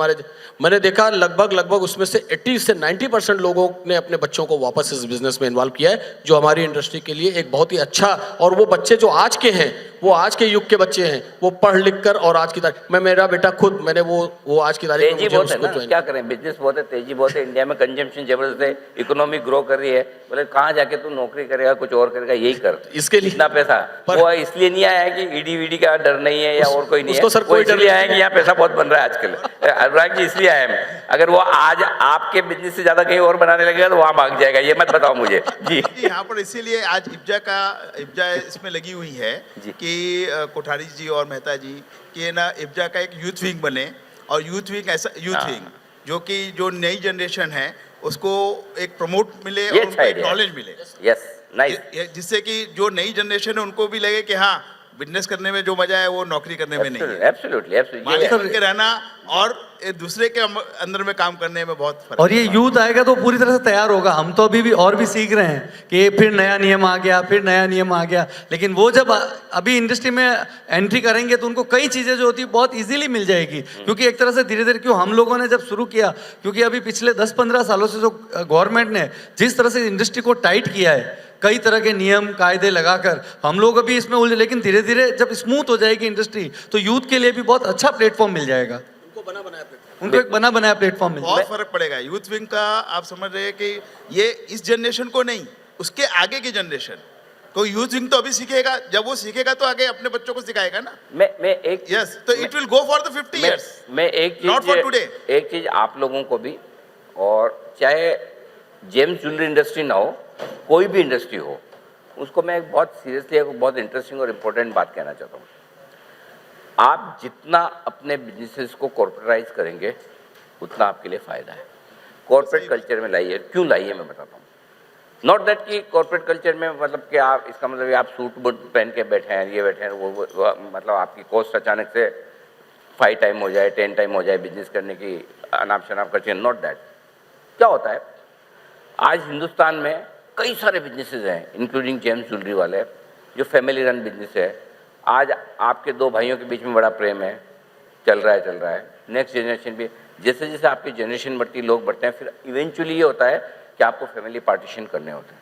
मैंने देखा लगभग उसमें से 80 से 90% लोगों ने अपने बच्चों को वापस इस बिजनेस में इन्वॉल्व किया है, जो हमारी इंडस्ट्री के लिए एक बहुत ही अच्छा। और वो बच्चे जो आज के हैं, वो आज के युग के बच्चे हैं, वो पढ़ लिख कर और आज की तारीख, मेरा बेटा खुद, मैंने वो आज की तारीख में तेजी बहुत है ना, क्या करें, बिजनेस बहुत है, तेजी बहुत है। इंडिया में कंजम्पशन जबरदस्त है, इकोनॉमी ग्रो कर रही है। बोले कहाँ जाके तू नौकरी करेगा, कुछ और करेगा, यही कर, इसके लिए इतना पैसा। वो इसलिए नहीं आया कि ईडी वीडी का डर नहीं है या और कोई नहीं है, उसको सर कोई डर इसलिए आया कि यहाँ पैसा बहुत बन रहा है आजकल। अनुराग जी इसलिए आए हैं। अगर वो आज आपके बिजनेस से ज्यादा कहीं और बनाने लगेगा तो वहाँ भाग जाएगा, ये मत बताओ मुझे जी। यहाँ पर इसीलिए आज इब्जा इसमें लगी हुई है कि कोठारी जी और मेहता जी कि ना इब्जा का एक यूथ विंग बने, और यूथ विंग ऐसा यूथ विंग जो कि जो नई जनरेशन है उसको एक प्रमोट मिले और उनको एक नॉलेज मिले। Yes, nice. जिससे कि जो नई जनरेशन है उनको भी लगे कि हाँ, बिजनेस करने में जो मजा है वो नौकरी करने में नहीं है। एब्सोल्युटली मालिक बनके रहना और एक दूसरे के अंदर में काम करने में बहुत फर्क। और ये यूथ आएगा तो पूरी तरह से तैयार होगा। हम तो अभी भी और भी सीख रहे हैं कि फिर नया नियम आ गया, फिर नया नियम आ गया, लेकिन वो जब अभी इंडस्ट्री में एंट्री करेंगे तो उनको कई चीज़ें जो होती है बहुत इजीली मिल जाएगी, क्योंकि एक तरह से धीरे धीरे, क्यों हम लोगों ने जब शुरू किया, क्योंकि अभी पिछले 10-15 सालों से जो गवर्नमेंट ने जिस तरह से इंडस्ट्री को टाइट किया है, कई तरह के नियम कायदे लगाकर, हम लोग अभी इसमें उलझे, लेकिन धीरे धीरे जब स्मूथ हो जाएगी इंडस्ट्री तो यूथ के लिए भी बहुत अच्छा प्लेटफॉर्म मिल जाएगा। उनको एक बना बनाया प्लेटफॉर्म मिल बहुत फर्क पड़ेगा यूथ विंग का। आप समझ रहे हैं कि ये इस जनरेशन को नहीं, उसके आगे की जनरेशन को यूथ विंग तो अभी सीखेगा, जब वो सीखेगा तो आगे अपने बच्चों को सिखाएगा ना। मैं एक यस, तो it will go for the 50 years। मैं एक Not for today। एक चीज आप लोगों को भी, और चाहे जेम्स ज्वेलरी इंडस्ट्री ना हो, कोई भी इंडस्ट्री हो, उसको मैं एक बहुत सीरियसली एक बहुत इंटरेस्टिंग और इम्पोर्टेंट बात कहना चाहता हूँ। आप जितना अपने बिजनेसेस को कॉर्पोरेटाइज करेंगे उतना आपके लिए फ़ायदा है। कॉर्पोरेट कल्चर में लाइए, क्यों लाइए मैं बताता हूँ। नॉट दैट कि कॉर्पोरेट कल्चर में मतलब कि आप, इसका मतलब आप सूट बूट पहन के बैठे हैं, ये बैठे हैं, वो मतलब आपकी कॉस्ट अचानक से 5 टाइम हो जाए, 10 टाइम हो जाए बिजनेस करने की अनाप शनाप खर्चे, नॉट दैट। क्या होता है, आज हिंदुस्तान में कई सारे बिजनेसेस हैं, इंक्लूडिंग जेम्स ज्वेलरी वाले, जो फैमिली रन बिजनेस है। आज आपके 2 भाइयों के बीच में बड़ा प्रेम है, चल रहा है। नेक्स्ट जनरेशन भी, जैसे जैसे आपकी जनरेशन बढ़ती, लोग बढ़ते हैं, फिर इवेंचुअली ये होता है कि आपको फैमिली पार्टीशन करने होते हैं।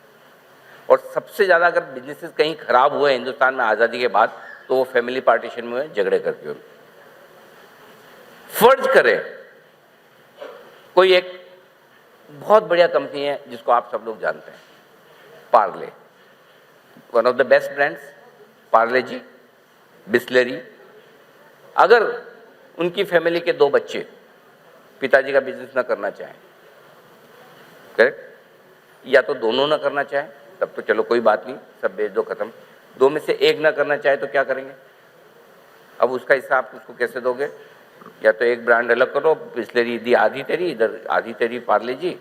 और सबसे ज़्यादा अगर बिजनेसेस कहीं खराब हुए हिंदुस्तान में आज़ादी के बाद, तो वो फैमिली पार्टीशन में हुए, झगड़े करके हुए। फर्ज करें कोई एक बहुत बढ़िया कंपनी है जिसको आप सब लोग जानते हैं, Parle, one of the best brands, Parle G, Bisleri. अगर उनकी फैमिली के 2 बच्चे पिताजी का बिजनेस ना करना चाहें, करेक्ट, या तो दोनों ना करना चाहें, तब तो चलो कोई बात नहीं, सब बेच दो, खत्म। 2 में से एक ना करना चाहे तो क्या करेंगे? अब उसका हिस्सा आप उसको कैसे दोगे? या तो एक ब्रांड अलग करो, बिस्लरी इधर आधी तेरी, इधर आधी तेरी, पार्ले जी।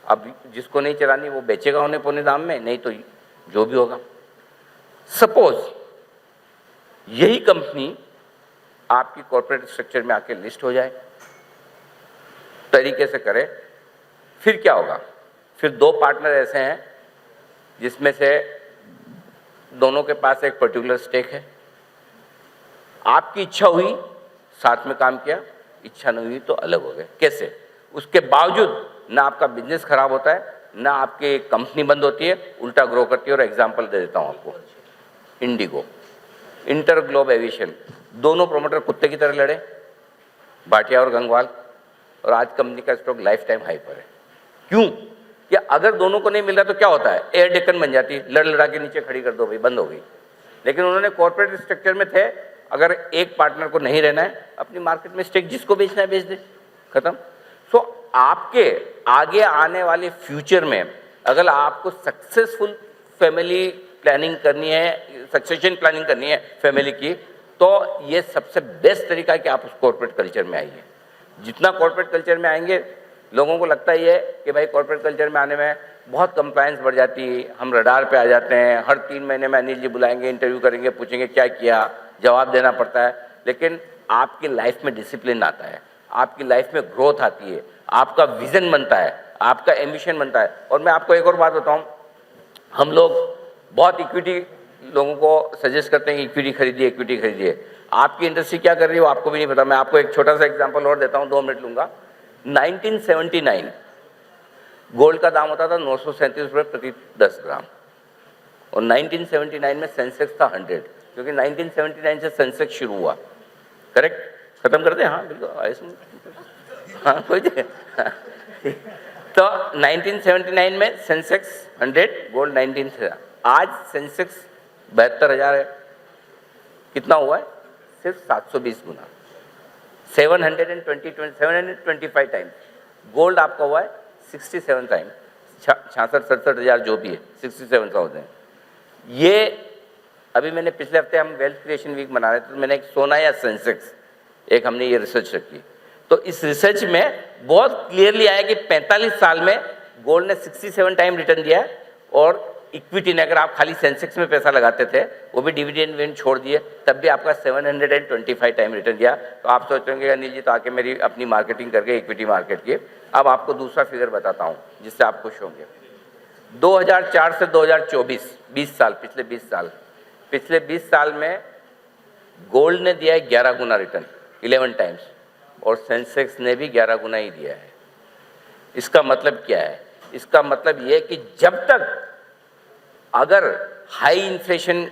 अब जिसको नहीं चलानी वो बेचेगा होने पौने दाम में, नहीं तो जो भी होगा। सपोज यही कंपनी आपकी कॉर्पोरेट स्ट्रक्चर में आके लिस्ट हो जाए, तरीके से करे, फिर क्या होगा? फिर 2 पार्टनर ऐसे हैं जिसमें से दोनों के पास एक पर्टिकुलर स्टेक है। आपकी इच्छा हुई, साथ में काम किया, इच्छा नहीं हुई तो अलग हो गए। कैसे? उसके बावजूद ना आपका बिजनेस खराब होता है, ना आपकी कंपनी बंद होती है, उल्टा ग्रो करती है। और एग्जांपल दे देता हूं आपको, इंडिगो, इंटर ग्लोब एविएशन, दोनों प्रोमोटर कुत्ते की तरह लड़े, भाटिया और गंगवाल, और आज कंपनी का स्टॉक लाइफ टाइम हाई पर है। क्यों? कि अगर दोनों को नहीं मिल रहा तो क्या होता है, एयर डेक्कन बन जाती है, लड़ लड़ा के नीचे खड़ी कर दो भाई, बंद हो गई। लेकिन उन्होंने कॉर्पोरेट स्ट्रक्चर में थे, अगर एक पार्टनर को नहीं रहना है, अपनी मार्केट में स्टेक जिसको बेचना है बेच दे, खत्म। सो आपके आगे आने वाले फ्यूचर में अगर आपको सक्सेसफुल फैमिली प्लानिंग करनी है, सक्सेशन प्लानिंग करनी है फैमिली की, तो ये सबसे बेस्ट तरीका है कि आप उस कॉर्पोरेट कल्चर में आइए। जितना कॉर्पोरेट कल्चर में आएंगे, लोगों को लगता ही है कि भाई कॉर्पोरेट कल्चर में आने में बहुत कंप्लायंस बढ़ जाती है, हम रडार पे आ जाते हैं, हर 3 महीने में अनिल जी बुलाएंगे, इंटरव्यू करेंगे, पूछेंगे क्या किया, जवाब देना पड़ता है। लेकिन आपकी लाइफ में डिसिप्लिन आता है, आपकी लाइफ में ग्रोथ आती है, आपका विजन बनता है, आपका एम्बिशन बनता है। और मैं आपको एक और बात बताऊं, हम लोग बहुत इक्विटी लोगों को सजेस्ट करते हैं कि इक्विटी खरीदिए, इक्विटी खरीदिए। आपकी इंडस्ट्री क्या कर रही है वो आपको भी नहीं पता। मैं आपको एक छोटा सा एग्जांपल और देता हूं, 2 मिनट लूंगा। 1979 गोल्ड का दाम होता था 937 रुपये प्रति 10 ग्राम, और 1979 में सेंसेक्स था 100, क्योंकि 1979 से सेंसेक्स शुरू हुआ, करेक्ट। खत्म करते हैं, हाँ बिल्कुल, हाँ कोई तो 1979 में सेंसेक्स 100, गोल्ड 19 था। आज सेंसेक्स 72,000 है। कितना हुआ है? सिर्फ 720 गुना, 725 टाइम्स। गोल्ड आपका हुआ है 67 टाइम, 66-67 जो भी है, 67,000। ये अभी मैंने पिछले हफ्ते हम वेल्थ क्रिएशन वीक मना रहे थे, तो मैंने एक सोना या सेंसेक्स, एक हमने ये रिसर्च रखी। तो इस रिसर्च में बहुत क्लियरली आया कि 45 साल में गोल्ड ने 67 टाइम रिटर्न दिया है, और इक्विटी ने, अगर आप खाली सेंसेक्स में पैसा लगाते थे, वो भी डिविडेंड छोड़ दिए, तब भी आपका 725 टाइम रिटर्न दिया। तो आप सोचेंगे अनिल जी तो आके मेरी अपनी मार्केटिंग करके इक्विटी मार्केट की। अब आपको दूसरा फिगर बताता हूँ जिससे आप खुश होंगे। 2004 से 2024, 20 साल, पिछले 20 साल में गोल्ड ने दिया है 11 गुना रिटर्न, 11 टाइम्स, और सेंसेक्स ने भी 11 गुना ही दिया है। इसका मतलब क्या है? इसका मतलब ये कि जब तक अगर हाई इन्फ्लेशन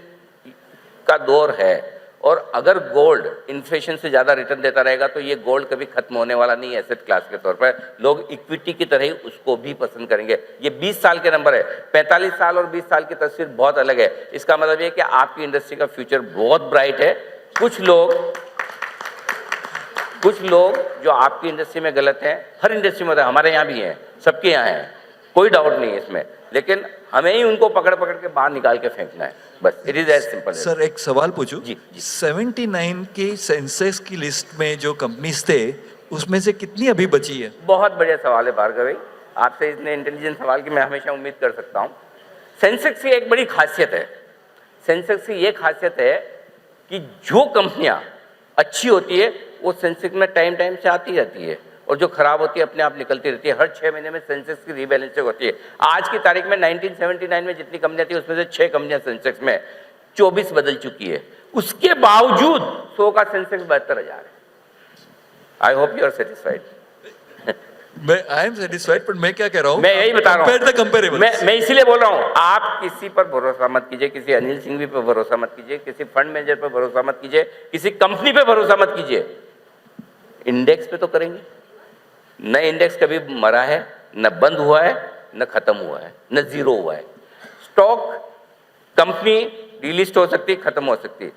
का दौर है और अगर गोल्ड इन्फ्लेशन से ज़्यादा रिटर्न देता रहेगा, तो ये गोल्ड कभी खत्म होने वाला नहीं है एसेट क्लास के तौर पर। लोग इक्विटी की तरह ही उसको भी पसंद करेंगे। ये 20 साल के नंबर है, 45 साल और 20 साल की तस्वीर बहुत अलग है। इसका मतलब ये कि आपकी इंडस्ट्री का फ्यूचर बहुत ब्राइट है। कुछ लोग जो आपकी इंडस्ट्री में गलत हैं, हर इंडस्ट्री में, हमारे यहाँ भी हैं, सबके यहाँ हैं, कोई डाउट नहीं है इसमें, लेकिन हमें ही उनको पकड़ के बाहर निकाल के फेंकना है, बस। It is as simple. Sir एक सवाल पूछूं? जी। 79 के सेंसेक्स की लिस्ट में जो कंपनीज थे, उसमें से कितनी अभी बची है? बहुत बढ़िया सवाल है भार्गव भाई, आपसे इतने इंटेलिजेंट सवाल की मैं हमेशा उम्मीद कर सकता हूँ। सेंसेक्स की एक बड़ी खासियत है, सेंसेक्स की ये खासियत है कि जो कंपनियां अच्छी होती है वो सेंसेक्स में टाइम टाइम से आती रहती है, और जो खराब होती है अपने आप निकलती रहती है। हर 6 महीने में सेंसेक्स की रीबैलेंसिंग होती है। आज की तारीख में 1979 में जितनी कंपनियां थी उसमें से 6 कंपनियां सेंसेक्स में 24 बदल चुकी है। उसके बावजूद 100 का सेंसेक्स 72,000 है। I hope you are satisfied. I am satisfied, पर मैं क्या कह रहा हूँ, मैं यही बता रहा हूँ, कंपेरेबल। मैं इसीलिए बोल रहा हूँ, आप किसी पर भरोसा मत कीजिए, किसी अनिल सिंघवी पर भरोसा मत कीजिए, किसी फंड मैनेजर पर भरोसा मत कीजिए, किसी कंपनी पे भरोसा मत कीजिए। इंडेक्स पे तो करेंगे। न इंडेक्स कभी मरा है, न बंद हुआ है, न खत्म हुआ है, न जीरो हुआ है। स्टॉक कंपनी डिलिस्ट हो सकती है, खत्म हो सकती है,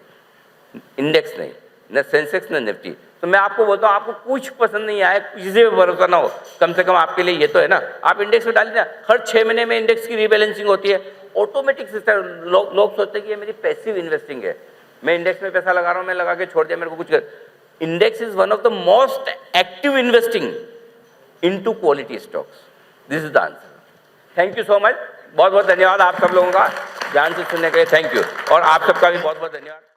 इंडेक्स नहीं, न सेंसेक्स न निफ्टी। तो मैं आपको बोलता हूँ, आपको कुछ पसंद नहीं आया, किसी पे भरोसा ना हो, कम से कम आपके लिए ये तो है ना, आप इंडेक्स में डालिए ना। हर 6 महीने में इंडेक्स की रीबैलेंसिंग होती है, ऑटोमेटिक सिस्टम। लोग सोचते हैं कि ये मेरी पैसिव इन्वेस्टिंग है, मैं इंडेक्स में पैसा लगा रहा हूँ, मैं लगा के छोड़ दिया, मेरे को कुछ कर। Index is one of the most active investing into quality stocks. This is the answer. Thank you so much, बहुत बहुत धन्यवाद आप सब लोगों का ध्यान से सुनने के लिए। थैंक यू, और आप सबका भी बहुत बहुत धन्यवाद।